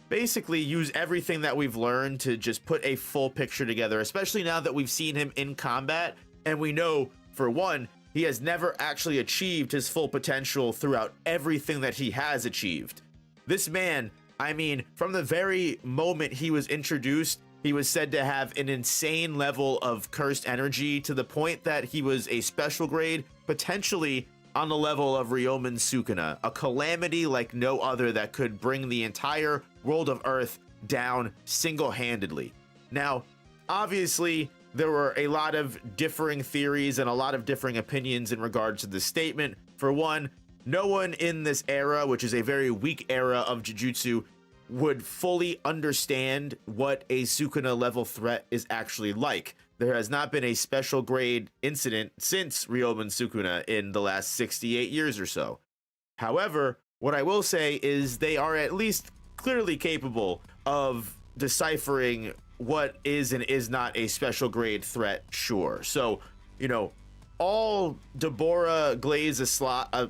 S1: basically use everything that we've learned to just put a full picture together, especially now that we've seen him in combat, and we know, for one, he has never actually achieved his full potential throughout everything that he has achieved. This man, I mean, from the very moment he was introduced, he was said to have an insane level of cursed energy to the point that he was a special grade, potentially on the level of Ryomen Sukuna, a calamity like no other that could bring the entire world of Earth down single-handedly. Now, obviously, there were a lot of differing theories and a lot of differing opinions in regards to this statement. For one, no one in this era, which is a very weak era of Jujutsu, would fully understand what a Sukuna level threat is actually like. There has not been a special grade incident since Ryomen Sukuna in the last 68 years or so. However, what I will say is they are at least clearly capable of deciphering what is and is not a special grade threat, sure. So, you know, all Deborah Glaze aside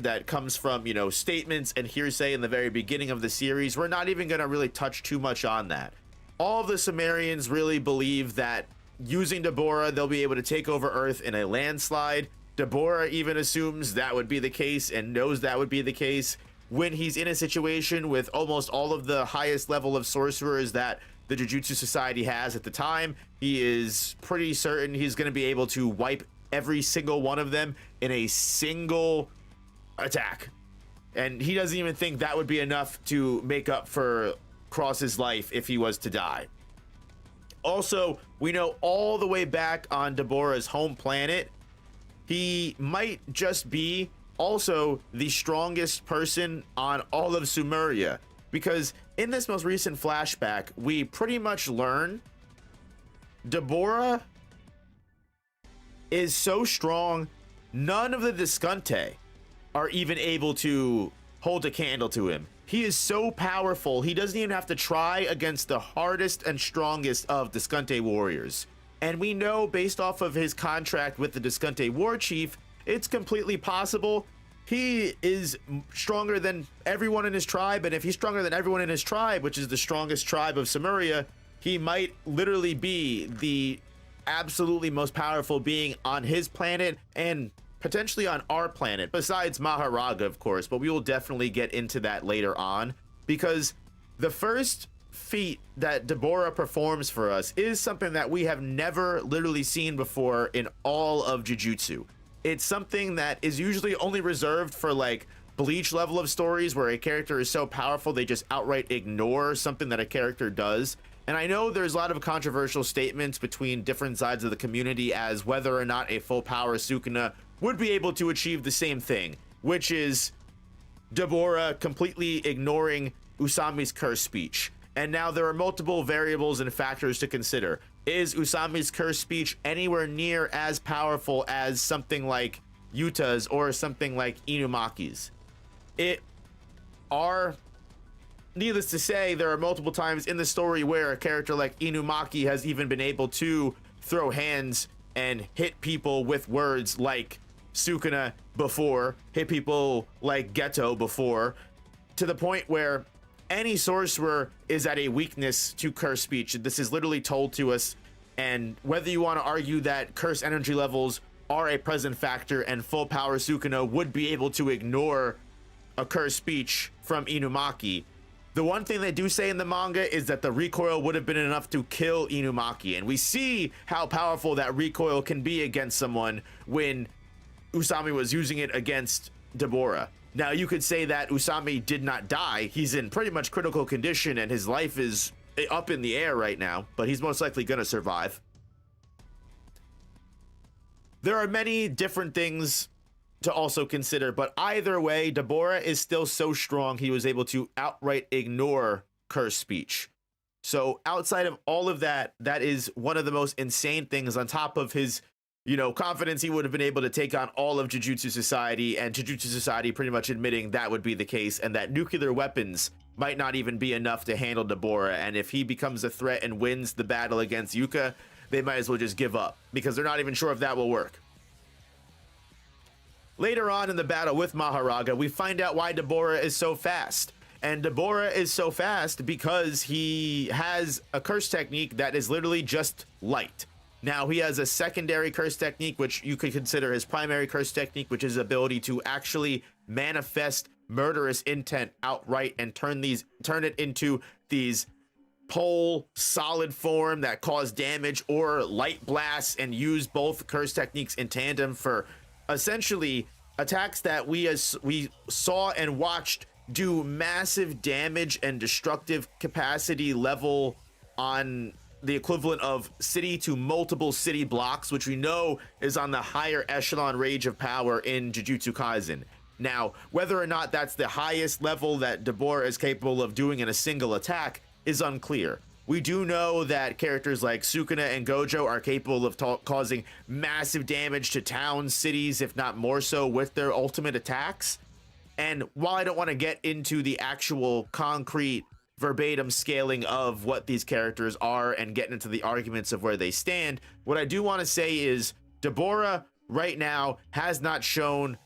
S1: that comes from, you know, statements and hearsay in the very beginning of the series, we're not even going to really touch too much on that. All of the Sumerians really believe that using Deborah, they'll be able to take over Earth in a landslide. Deborah even assumes that would be the case and knows that would be the case. When he's in a situation with almost all of the highest level of sorcerers that the Jujutsu Society has at the time, he is pretty certain he's going to be able to wipe every single one of them in a single attack. And he doesn't even think that would be enough to make up for Cross's life if he was to die. Also, we know all the way back on Deborah's home planet, he might just be also the strongest person on all of Sumeria, because in this most recent flashback, we pretty much learn Deborah is so strong, none of the Discante are even able to hold a candle to him. He is so powerful, he doesn't even have to try against the hardest and strongest of Discante warriors. And we know, based off of his contract with the Discante war chief, it's completely possible he is stronger than everyone in his tribe, and if he's stronger than everyone in his tribe, which is the strongest tribe of Sumeria, he might literally be the absolutely most powerful being on his planet and potentially on our planet, besides Maharaga, of course, but we will definitely get into that later on, because the first feat that Deborah performs for us is something that we have never literally seen before in all of Jujutsu. It's something that is usually only reserved for like Bleach level of stories where a character is so powerful they just outright ignore something that a character does. And I know there's a lot of controversial statements between different sides of the community as whether or not a full power Sukuna would be able to achieve the same thing, which is Deborah completely ignoring Usami's curse speech. And now there are multiple variables and factors to consider. Is Usami's curse speech anywhere near as powerful as something like Yuta's or something like Inumaki's. It are, needless to say, there are multiple times in the story where a character like Inumaki has even been able to throw hands and hit people with words like Sukuna before, hit people like Geto before, to the point where any sorcerer is at a weakness to curse speech. This is literally told to us, and whether you want to argue that curse energy levels are a present factor and full power Sukuna would be able to ignore a curse speech from Inumaki, the one thing they do say in the manga is that the recoil would have been enough to kill Inumaki, and we see how powerful that recoil can be against someone when Usami was using it against Deborah. Now, you could say that Usami did not die. He's in pretty much critical condition and his life is up in the air right now, but he's most likely going to survive. There are many different things to also consider, but either way, Deborah is still so strong he was able to outright ignore curse speech. So outside of all of that, that is one of the most insane things. On top of his, confidence, he would have been able to take on all of Jujutsu Society, and Jujutsu Society pretty much admitting that would be the case, and that nuclear weapons might not even be enough to handle Deborah. And if he becomes a threat and wins the battle against Yuka, they might as well just give up because they're not even sure if that will work. Later on in the battle with Maharaga, we find out why Deborah is so fast. And Deborah is so fast because he has a curse technique that is literally just light. Now, he has a secondary curse technique, which you could consider his primary curse technique, which is his ability to actually manifest murderous intent outright and turn it into these pole solid form that cause damage, or light blasts, and use both curse techniques in tandem for essentially attacks that we saw and watched do massive damage and destructive capacity level on the equivalent of city to multiple city blocks, which we know is on the higher echelon range of power in Jujutsu Kaisen. Now, whether or not that's the highest level that Deborah is capable of doing in a single attack is unclear. We do know that characters like Sukuna and Gojo are capable of causing massive damage to towns, cities, if not more so, with their ultimate attacks. And while I don't want to get into the actual concrete verbatim scaling of what these characters are and get into the arguments of where they stand, what I do want to say is Deborah right now has not shown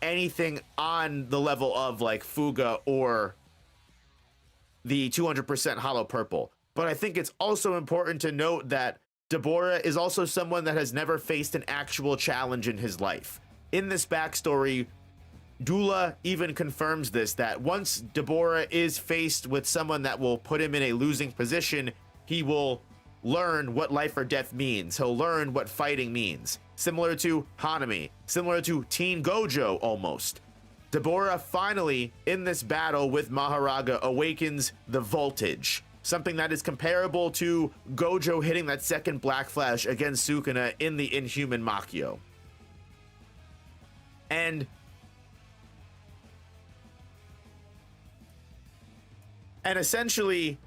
S1: anything on the level of like Fuga or the 200% Hollow Purple. But I think it's also important to note that Deborah is also someone that has never faced an actual challenge in his life. In this backstory, Dula even confirms this, that once Deborah is faced with someone that will put him in a losing position, he will learn what life or death means. He'll learn what fighting means. Similar to Hanami, similar to Teen Gojo almost. Deborah finally, in this battle with Maharaga, awakens the voltage. Something that is comparable to Gojo hitting that second Black Flash against Sukuna in the Inhuman Makio. And essentially,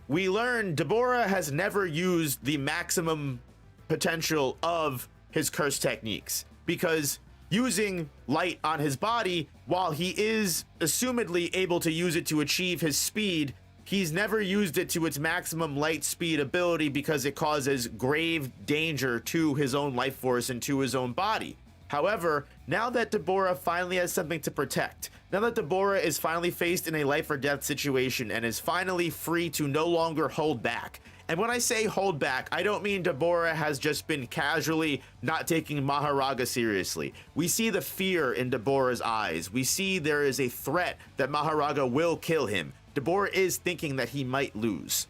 S1: we learn Deborah has never used the maximum potential of his curse techniques, because using light on his body, while he is assumedly able to use it to achieve his speed, he's never used it to its maximum light speed ability because it causes grave danger to his own life force and to his own body. However, now that Deborah finally has something to protect, now that Deborah is finally faced in a life or death situation and is finally free to no longer hold back. And when I say hold back, I don't mean Deborah has just been casually not taking Maharaga seriously. We see the fear in Deborah's eyes. We see there is a threat that Maharaga will kill him. Deborah is thinking that he might lose.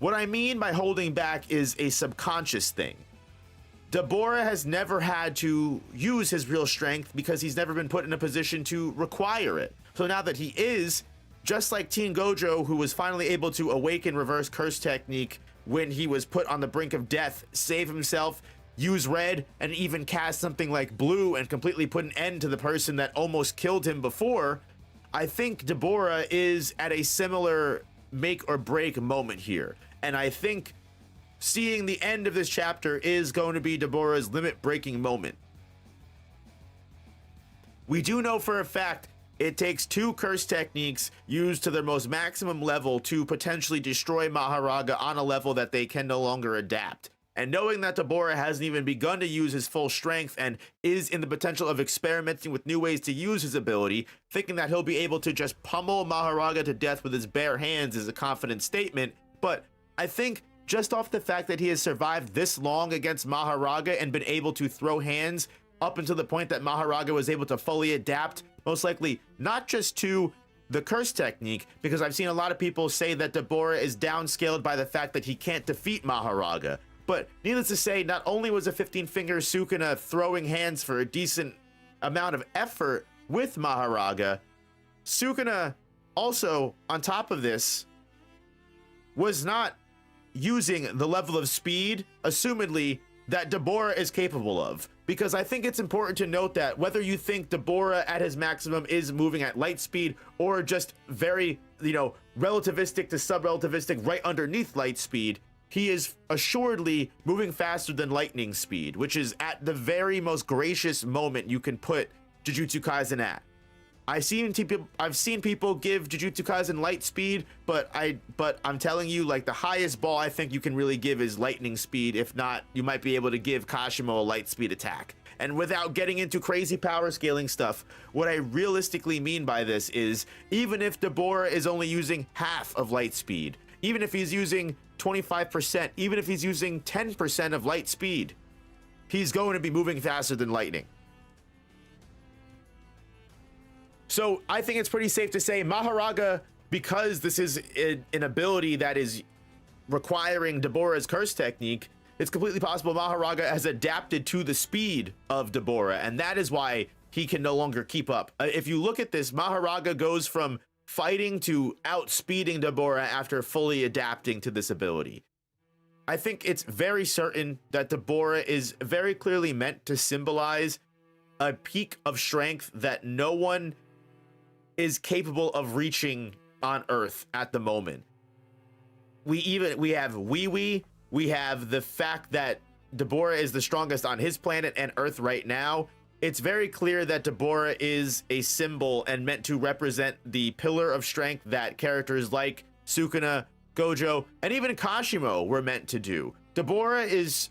S1: What I mean by holding back is a subconscious thing. Deborah has never had to use his real strength because he's never been put in a position to require it. So now that he is, just like Teen Gojo, who was finally able to awaken reverse curse technique when he was put on the brink of death, save himself, use red, and even cast something like blue and completely put an end to the person that almost killed him before, I think Deborah is at a similar make or break moment here. And I think seeing the end of this chapter is going to be Deborah's limit breaking moment. We do know for a fact it takes 2 curse techniques used to their most maximum level to potentially destroy Maharaga on a level that they can no longer adapt. And knowing that Deborah hasn't even begun to use his full strength and is in the potential of experimenting with new ways to use his ability, thinking that he'll be able to just pummel Maharaga to death with his bare hands is a confident statement. But I think just off the fact that he has survived this long against Maharaga and been able to throw hands up until the point that Maharaga was able to fully adapt, most likely not just to the curse technique, because I've seen a lot of people say that Deborah is downscaled by the fact that he can't defeat Maharaga. But needless to say, not only was a 15-finger Sukuna throwing hands for a decent amount of effort with Maharaga, Sukuna also, on top of this, was not using the level of speed, assumedly, that Deborah is capable of. Because I think it's important to note that whether you think Deborah at his maximum is moving at light speed or just very, relativistic to sub-relativistic right underneath light speed, he is assuredly moving faster than lightning speed, which is at the very most gracious moment you can put Jujutsu Kaisen at. I've seen people give Jujutsu Kaisen light speed, but I'm telling you, like, the highest ball I think you can really give is lightning speed. If not, you might be able to give Kashimo a light speed attack. And without getting into crazy power scaling stuff, what I realistically mean by this is, even if Deborah is only using half of light speed, even if he's using 25%, even if he's using 10% of light speed, he's going to be moving faster than lightning. So I think it's pretty safe to say Maharaga, because this is an ability that is requiring Deborah's curse technique, it's completely possible Maharaga has adapted to the speed of Deborah, and that is why he can no longer keep up. If you look at this, Maharaga goes from fighting to outspeeding Deborah after fully adapting to this ability. I think it's very certain that Deborah is very clearly meant to symbolize a peak of strength that no one is capable of reaching on Earth at the moment. We have Wee, we have the fact that Deborah is the strongest on his planet and Earth right now. It's very clear that Deborah is a symbol and meant to represent the pillar of strength that characters like Sukuna, Gojo, and even Kashimo were meant to do. Deborah is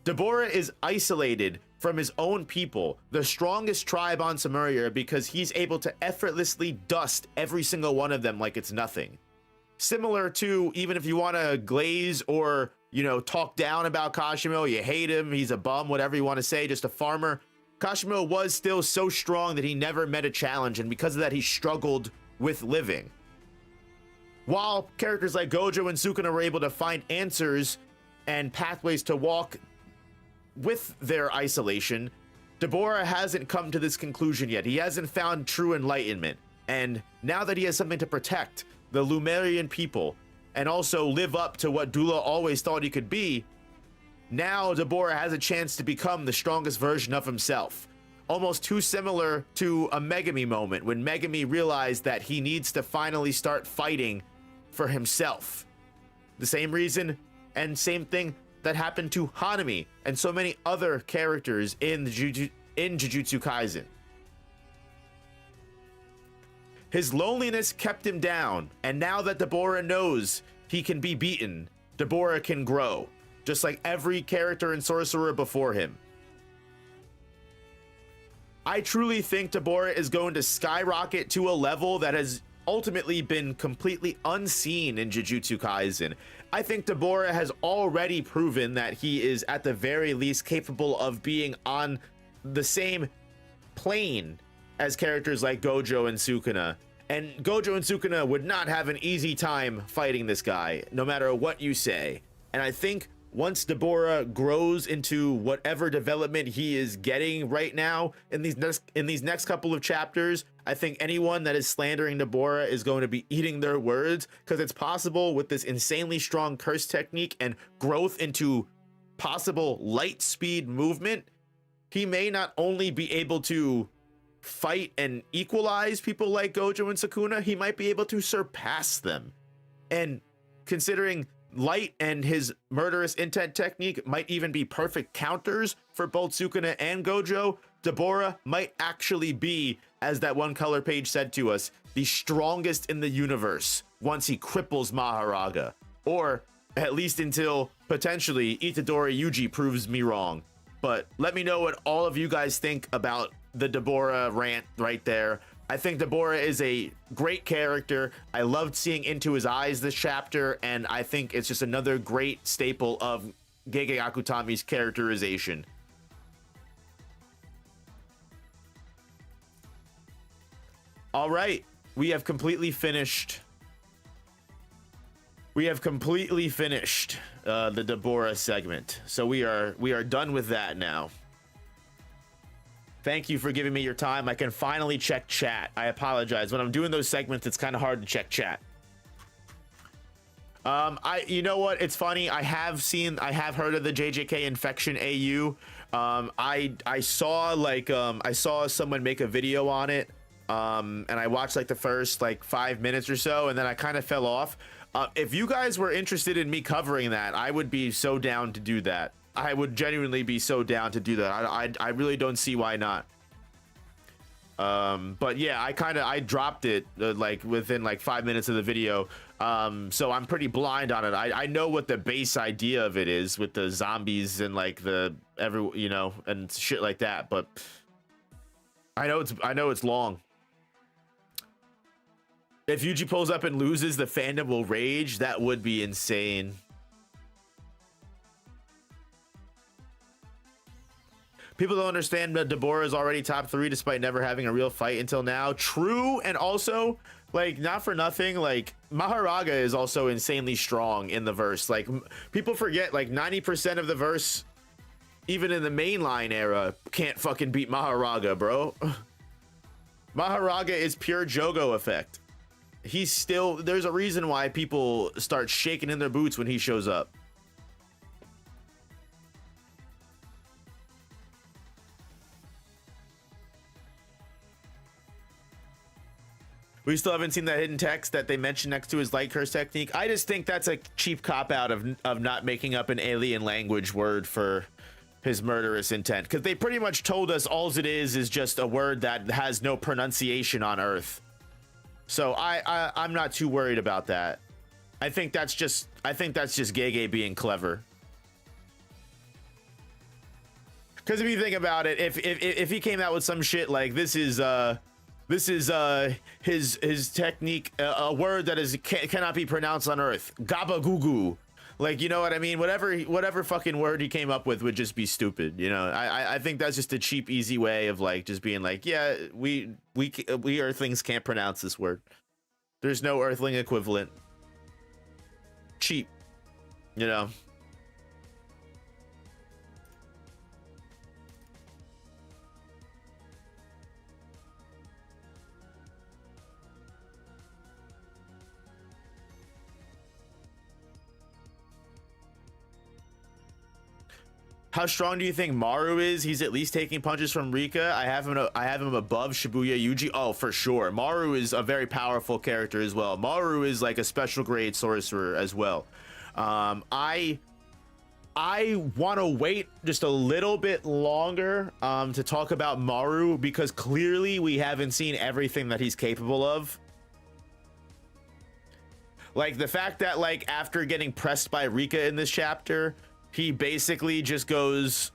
S1: Deborah is isolated from his own people, the strongest tribe on Samuria, because he's able to effortlessly dust every single one of them like it's nothing. Similar to, even if you want to glaze or, talk down about Kashimo, you hate him, he's a bum, whatever you want to say, just a farmer, Kashimo was still so strong that he never met a challenge, and because of that, he struggled with living. While characters like Gojo and Sukuna were able to find answers and pathways to walk with their isolation, Deborah hasn't come to this conclusion yet. He hasn't found true enlightenment. And now that he has something to protect the Lumerian people and also live up to what Dula always thought he could be, now Deborah has a chance to become the strongest version of himself. Almost too similar to a Megami moment when Megami realized that he needs to finally start fighting for himself. The same reason and same thing that happened to Hanami and so many other characters in Jujutsu Kaisen. His loneliness kept him down, and now that Deborah knows he can be beaten, Deborah can grow, just like every character and sorcerer before him. I truly think Deborah is going to skyrocket to a level that has ultimately been completely unseen in Jujutsu Kaisen. I think Deborah has already proven that he is at the very least capable of being on the same plane as characters like Gojo and Sukuna. And Gojo and Sukuna would not have an easy time fighting this guy, no matter what you say. And I think once Deborah grows into whatever development he is getting right now in these next couple of chapters, I think anyone that is slandering Deborah is going to be eating their words, because it's possible with this insanely strong curse technique and growth into possible light speed movement, he may not only be able to fight and equalize people like Gojo and Sukuna, he might be able to surpass them. And considering Light and his murderous intent technique might even be perfect counters for both Sukuna and Gojo. Deborah might actually be, as that one color page said to us, the strongest in the universe once he cripples Maharaga. Or at least until potentially Itadori Yuji proves me wrong. But let me know what all of you guys think about the Deborah rant right there. I think Deborah is a great character. I loved seeing into his eyes this chapter, and I think it's just another great staple of Gege Akutami's characterization. All right, we have completely finished. The Deborah segment, so we are done with that now. Thank you for giving me your time. I can finally check chat. I apologize. When I'm doing those segments, it's kind of hard to check chat. You know what? It's funny. I have heard of the JJK infection AU. I saw someone make a video on it. And I watched like the first 5 minutes or so, and then I kind of fell off. If you guys were interested in me covering that, I would be so down to do that. I would genuinely be so down to do that. I really don't see why not. But yeah, I dropped it within 5 minutes of the video. So I'm pretty blind on it. I know what the base idea of it is with the zombies and and shit like that, but I know it's long. If Yuji pulls up and loses, the fandom will rage. That would be insane. People don't understand that Deborah is already top 3 despite never having a real fight until now. True, and also, not for nothing, Maharaga is also insanely strong in the verse. People forget, 90% of the verse, even in the mainline era, can't fucking beat Maharaga, bro. Maharaga is pure Jogo effect. There's a reason why people start shaking in their boots when he shows up. We still haven't seen that hidden text that they mentioned next to his light curse technique. I just think that's a cheap cop-out of not making up an alien language word for his murderous intent. Because they pretty much told us all it is just a word that has no pronunciation on Earth. So I'm not too worried about that. I think that's just Gege being clever. Because if you think about it, if he came out with some shit like this is his technique, a word that cannot be pronounced on Earth, gabagoogoo, you know what I mean? Whatever fucking word he came up with would just be stupid. You know, I think that's just a cheap, easy way of just being yeah, we Earthlings can't pronounce this word. There's no Earthling equivalent. Cheap, you know. How strong do you think Maru is? He's at least taking punches from Rika. I have him above Shibuya Yuji. Oh, for sure. Maru is a very powerful character as well. Maru is a special grade sorcerer as well. I want to wait just a little bit longer to talk about Maru, because clearly we haven't seen everything that he's capable of. The fact that after getting pressed by Rika in this chapter, he basically just goes,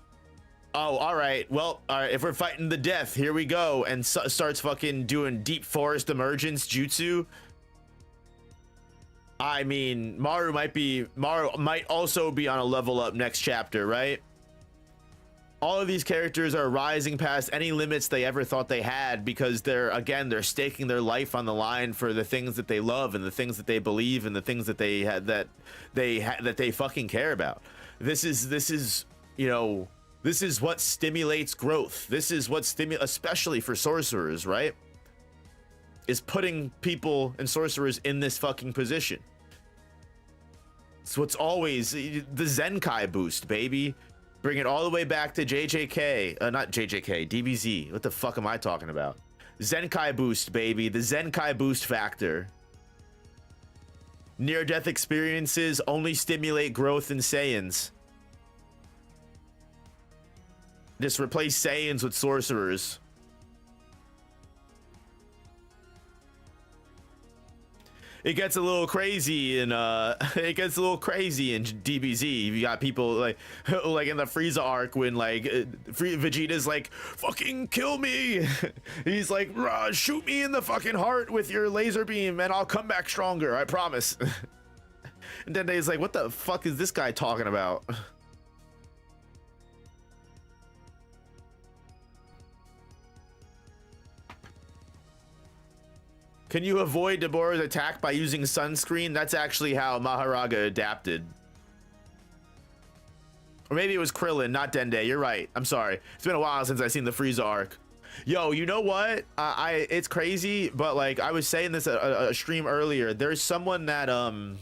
S1: oh, all right, well, all right, if we're fighting the death, here we go, and starts fucking doing deep forest emergence jutsu. I mean, Maru might also be on a level up next chapter, right? All of these characters are rising past any limits they ever thought they had, because they're staking their life on the line for the things that they love and the things that they believe and the things that they fucking care about. This is what stimulates growth. This is what especially for sorcerers, right? Is putting people and sorcerers in this fucking position. So it's always the Zenkai boost, baby. Bring it all the way back to JJK, not JJK, DBZ. What the fuck am I talking about? Zenkai boost, baby. The Zenkai boost factor. Near-death experiences only stimulate growth in Saiyans. Just replace Saiyans with sorcerers. It gets a little crazy in it gets a little crazy in DBZ. You got people like like in the Frieza arc when like Vegeta's like, fucking kill me. He's like, shoot me in the fucking heart with your laser beam and I'll come back stronger, I promise. And then he's like, what the fuck is this guy talking about? Can you avoid Deborah's attack by using sunscreen? That's actually how Maharaga adapted. Or maybe it was Krillin, not Dende. You're right. I'm sorry. It's been a while since I've seen the Frieza arc. Yo, you know what? It's crazy, but like I was saying this at a stream earlier. There's someone that I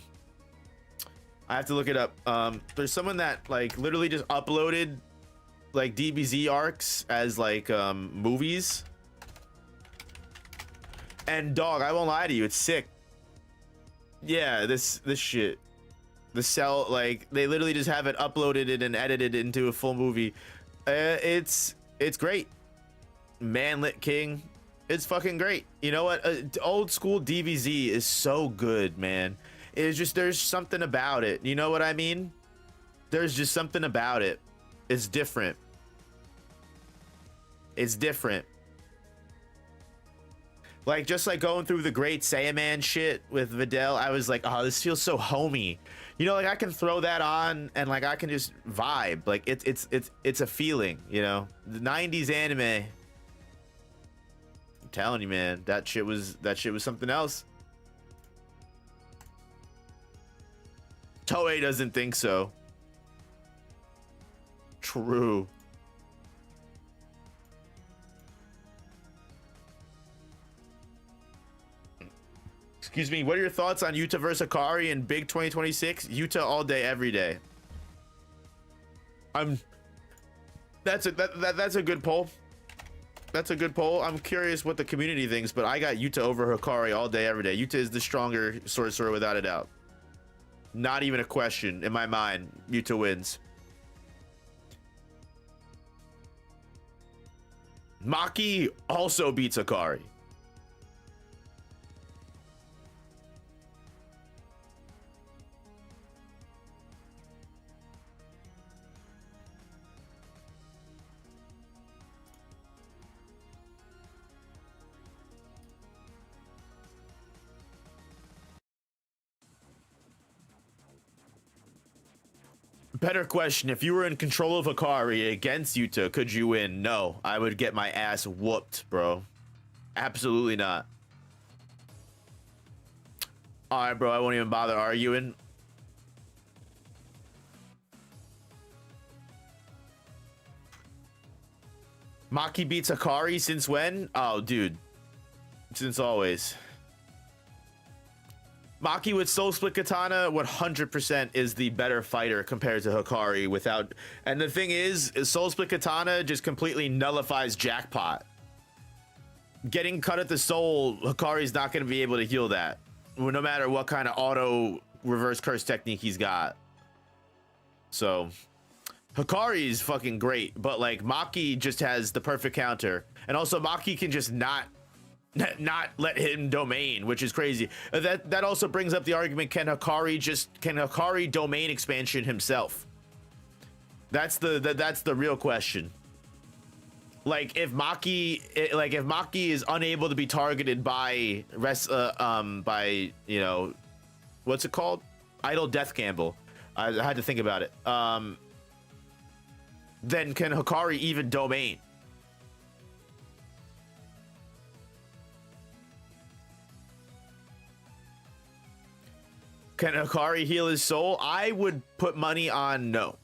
S1: have to look it up. There's someone that like literally just uploaded like DBZ arcs as like movies. And dog, I won't lie to you, it's sick. Yeah, this shit. The Cell, like they literally just have it uploaded and edited into a full movie. It's great. Manlit King, it's fucking great. You know what? Old school DBZ is so good, man. It's just there's something about it. You know what I mean? There's just something about it. It's different. It's different. Like, just like going through the Great Saiyaman shit with Videl, I was like, oh, this feels so homey. You know, like I can throw that on and like I can just vibe. Like it's a feeling, you know. The 90s anime. I'm telling you, man, that shit was something else. Toei doesn't think so. True. Excuse me, what are your thoughts on Yuta versus Akari in Big 2026? Yuta all day, every day. That's a good poll. That's a good poll. I'm curious what the community thinks, but I got Yuta over Hikari all day, every day. Yuta is the stronger sorcerer without a doubt. Not even a question in my mind. Yuta wins. Maki also beats Hikari. Better question, if you were in control of Hikari against Yuta, could you win? No, I would get my ass whooped, bro. Absolutely not. Alright, bro, I won't even bother arguing. Maki beats Hikari since when? Oh, dude. Since always. Maki with Soul Split Katana 100% is the better fighter compared to Hikari without... And the thing is Soul Split Katana just completely nullifies Jackpot. Getting cut at the soul, Hikari's not going to be able to heal that. No matter what kind of auto reverse curse technique he's got. So... Hikari is fucking great, but like Maki just has the perfect counter. And also Maki can just not let him domain, which is crazy. That also brings up the argument, can Hikari domain expansion himself? That's the real question. Like if Maki is unable to be targeted by you know, what's it called? Idle Death Gamble. I had to think about it. Then can Hikari even domain? Can Hikari heal his soul? I would put money on no.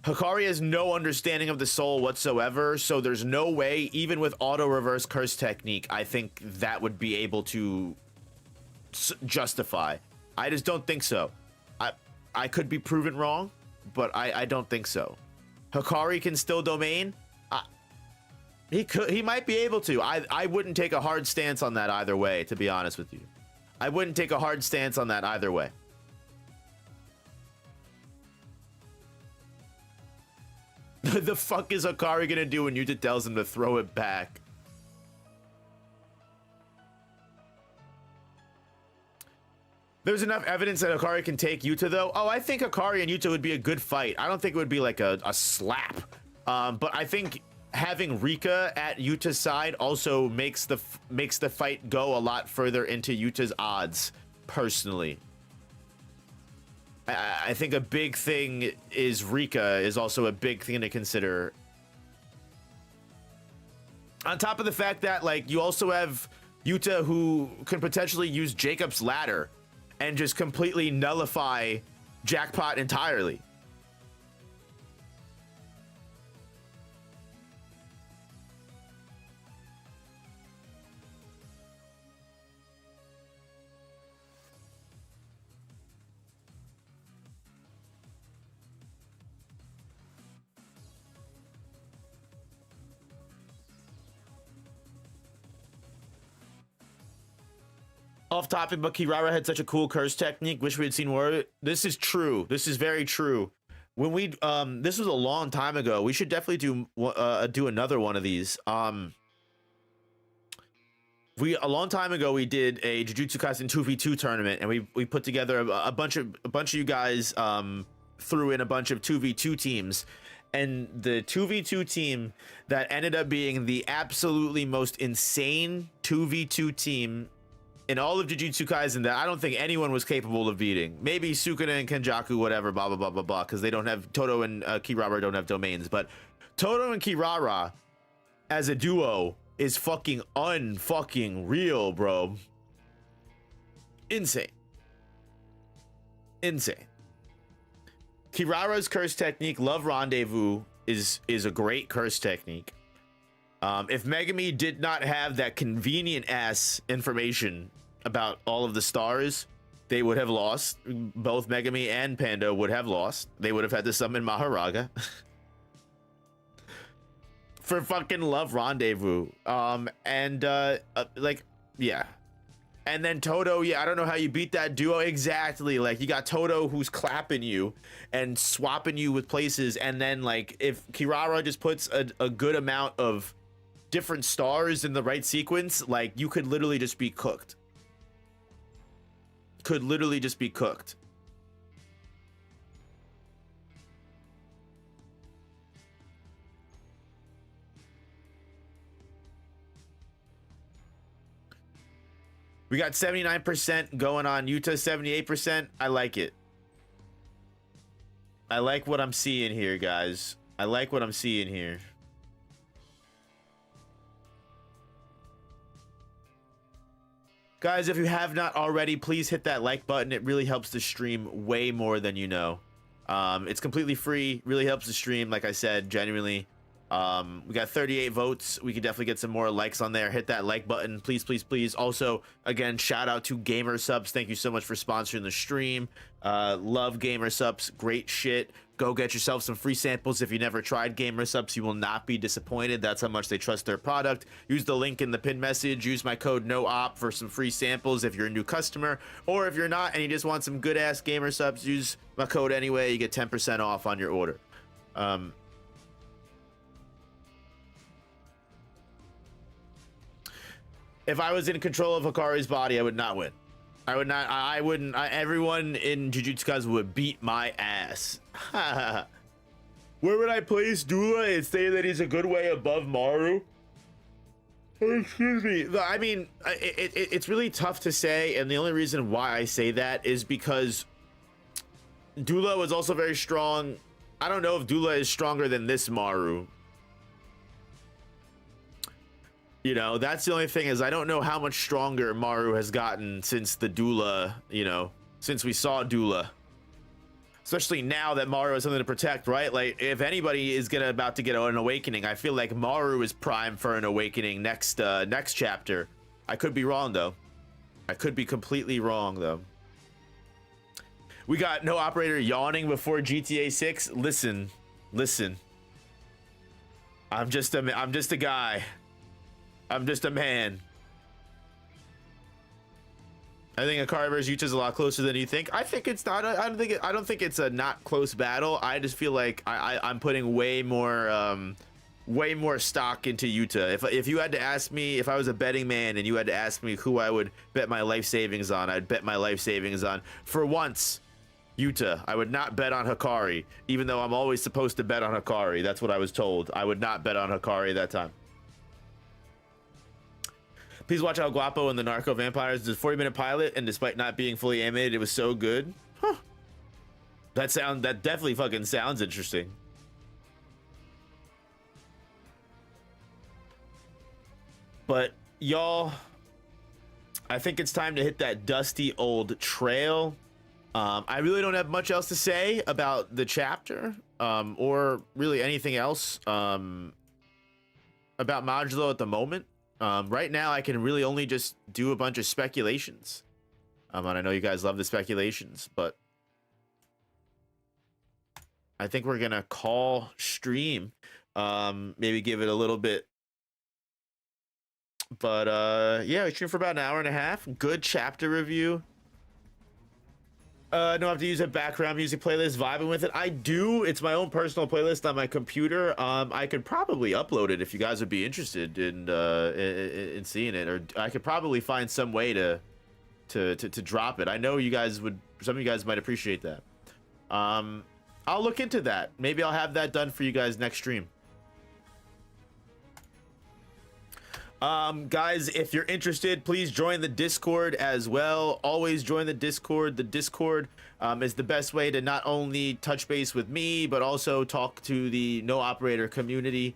S1: Hikari has no understanding of the soul whatsoever, so there's no way, even with auto reverse curse technique, I think that would be able to justify. I just don't think so. I could be proven wrong, but I don't think so. Hikari can still domain. He might be able to. I wouldn't take a hard stance on that either way, to be honest with you. I wouldn't take a hard stance on that either way. The fuck is Akari gonna do when Yuta tells him to throw it back? There's enough evidence that Akari can take Yuta, though. Oh, I think Akari and Yuta would be a good fight. I don't think it would be like a slap. But I think having Rika at Yuta's side also makes the fight go a lot further into Yuta's odds, personally. I think a big thing is Rika is also a big thing to consider. On top of the fact that, like, you also have Yuta who can potentially use Jacob's ladder and just completely nullify Jackpot entirely. Off topic, but Kirara had such a cool curse technique. Wish we had seen more. This is true. This is very true. When we this was a long time ago. We should definitely do another one of these. A long time ago we did a Jujutsu Kaisen 2v2 tournament, and we put together a bunch of you guys threw in a bunch of 2v2 teams, and the 2v2 team that ended up being the absolutely most insane 2v2 team in all of Jujutsu Kaisen that I don't think anyone was capable of beating. Maybe Sukuna and Kenjaku, whatever, blah, blah, blah, blah, blah, because they don't have, Todo and Kirara don't have domains, but Todo and Kirara as a duo is fucking unfucking real, bro. Insane. Insane. Kirara's curse technique, Love Rendezvous, is a great curse technique. If Megami did not have that convenient ass information about all of the stars, they would have lost. Both Megami and Panda would have lost. They would have had to summon Maharaga for fucking Love Rendezvous. Like, yeah. And then Todo, yeah, I don't know how you beat that duo exactly. Like, you got Todo who's clapping you and swapping you with places, and then, like, if Kirara just puts a good amount of different stars in the right sequence, like, you could literally just be cooked. Could literally just be cooked. We got 79% going on Yuta, 78%. I like it. I like what I'm seeing here, guys. I like what I'm seeing here. Guys, if you have not already, please hit that like button. It really helps the stream way more than you know. It's completely free. Really helps the stream, like I said, genuinely. We got 38 votes. We could definitely get some more likes on there. Hit that like button, please, please, please. Also, again, shout out to Gamer Subs. Thank you so much for sponsoring the stream. Love Gamer Subs. Great shit. Go get yourself some free samples. If you never tried Gamer Subs, you will not be disappointed. That's how much they trust their product. Use the link in the pinned message. Use my code NOOP for some free samples if you're a new customer. Or if you're not and you just want some good-ass Gamer Subs, use my code anyway. You get 10% off on your order. If I was in control of Hikari's body, I would not win. I would not. I wouldn't. Everyone in Jujutsu Kaisen would beat my ass. Where would I place Dula and say that he's a good way above Maru? Excuse me. I mean, it's really tough to say, and the only reason why I say that is because Dula was also very strong. I don't know if Dula is stronger than this Maru. You know, that's the only thing, is I don't know how much stronger Maru has gotten since the Dula, you know, since we saw Dula. Especially now that Maru has something to protect, right? Like, if anybody is about to get an awakening, I feel like Maru is primed for an awakening next chapter. I could be wrong, though. I could be completely wrong, though. We got no operator yawning before GTA 6. Listen. I'm just a guy. I'm just a man. I think Akari versus Yuta is a lot closer than you think. I think it's not. I don't think it's a not close battle. I just feel like I'm putting way more stock into Yuta. If you had to ask me, if I was a betting man and you had to ask me who I would bet my life savings on, I'd bet my life savings on, for once, Yuta. I would not bet on Hikari, even though I'm always supposed to bet on Hikari. That's what I was told. I would not bet on Hikari that time. Please watch El Guapo and the Narco Vampires. It's a 40-minute pilot, and despite not being fully animated, it was so good. Huh. That definitely fucking sounds interesting. But y'all, I think it's time to hit that dusty old trail. I really don't have much else to say about the chapter, or really anything else about Modulo at the moment. Right now, I can really only just do a bunch of speculations. And I know you guys love the speculations, but I think we're gonna call stream. Maybe give it a little bit. But yeah, we streamed for about an hour and a half. Good chapter review. No, I have to use a background music playlist, vibing with it. I do. It's my own personal playlist on my computer. I could probably upload it if you guys would be interested in seeing it, or I could probably find some way to drop it. I know you guys would. Some of you guys might appreciate that. I'll look into that. Maybe I'll have that done for you guys next stream. Guys, if you're interested, please join the Discord as well. Always join the Discord. The Discord is the best way to not only touch base with me, but also talk to the No Operator community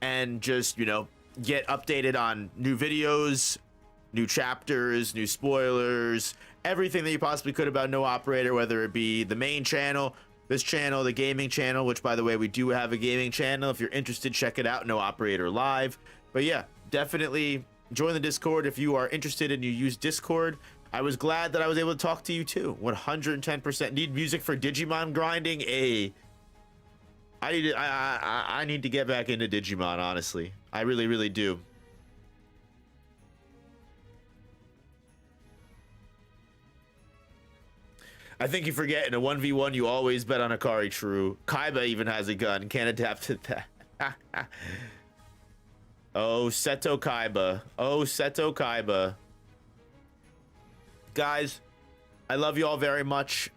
S1: and just, you know, get updated on new videos, new chapters, new spoilers, everything that you possibly could about No Operator, whether it be the main channel, this channel, the gaming channel, which, by the way, we do have a gaming channel. If you're interested, check it out, No Operator Live. But yeah, definitely join the Discord if you are interested and you use Discord. I was glad that I was able to talk to you too. 110%. Need music for Digimon grinding? I need to get back into Digimon, honestly. I really, really do. I think you forget in a 1v1 you always bet on Hikari. True. Kaiba even has a gun. Can't adapt to that. Oh, Seto Kaiba. Oh, Seto Kaiba. Guys, I love you all very much.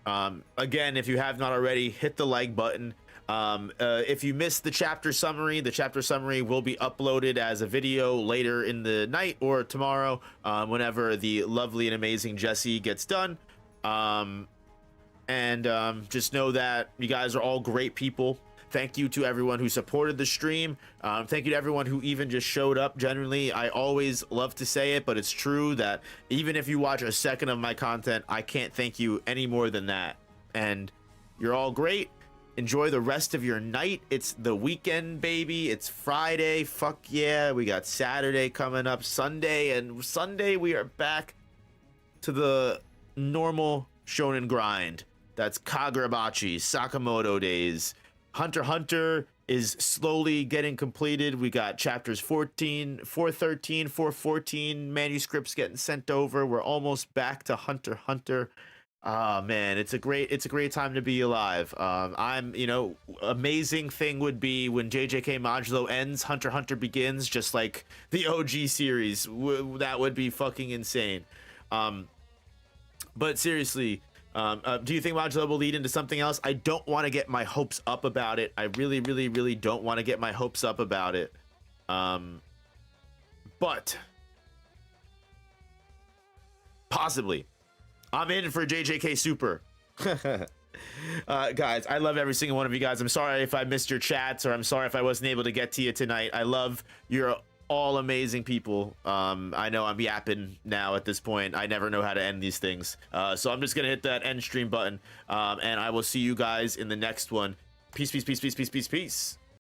S1: Again, if you have not already, hit the like button. If you missed the chapter summary will be uploaded as a video later in the night or tomorrow, whenever the lovely and amazing Jessie gets done. Just know that you guys are all great people. Thank you to everyone who supported the stream. Thank you to everyone who even just showed up. Generally, I always love to say it, but it's true that even if you watch a second of my content, I can't thank you any more than that. And you're all great. Enjoy the rest of your night. It's the weekend, baby. It's Friday. Fuck yeah. We got Saturday coming up, Sunday, and Sunday we are back to the normal shonen grind. That's Kagurabachi, Sakamoto days. Hunter x Hunter is slowly getting completed. We got chapters 14, 413, 414 manuscripts getting sent over. We're almost back to Hunter x Hunter. Oh man, it's a great time to be alive. Amazing thing would be when JJK Modulo ends, Hunter x Hunter begins, just like the OG series. That would be fucking insane. But seriously, do you think Modulo will lead into something else? I don't want to get my hopes up about it. I really, really, really don't want to get my hopes up about it. But possibly. I'm in for JJK Super. Guys, I love every single one of you guys. I'm sorry if I missed your chats, or I'm sorry if I wasn't able to get to you tonight. I love your all amazing people. I know I'm yapping now at this point. I never know how to end these things. So I'm just gonna hit that end stream button. And I will see you guys in the next one. Peace, peace, peace, peace, peace, peace, peace.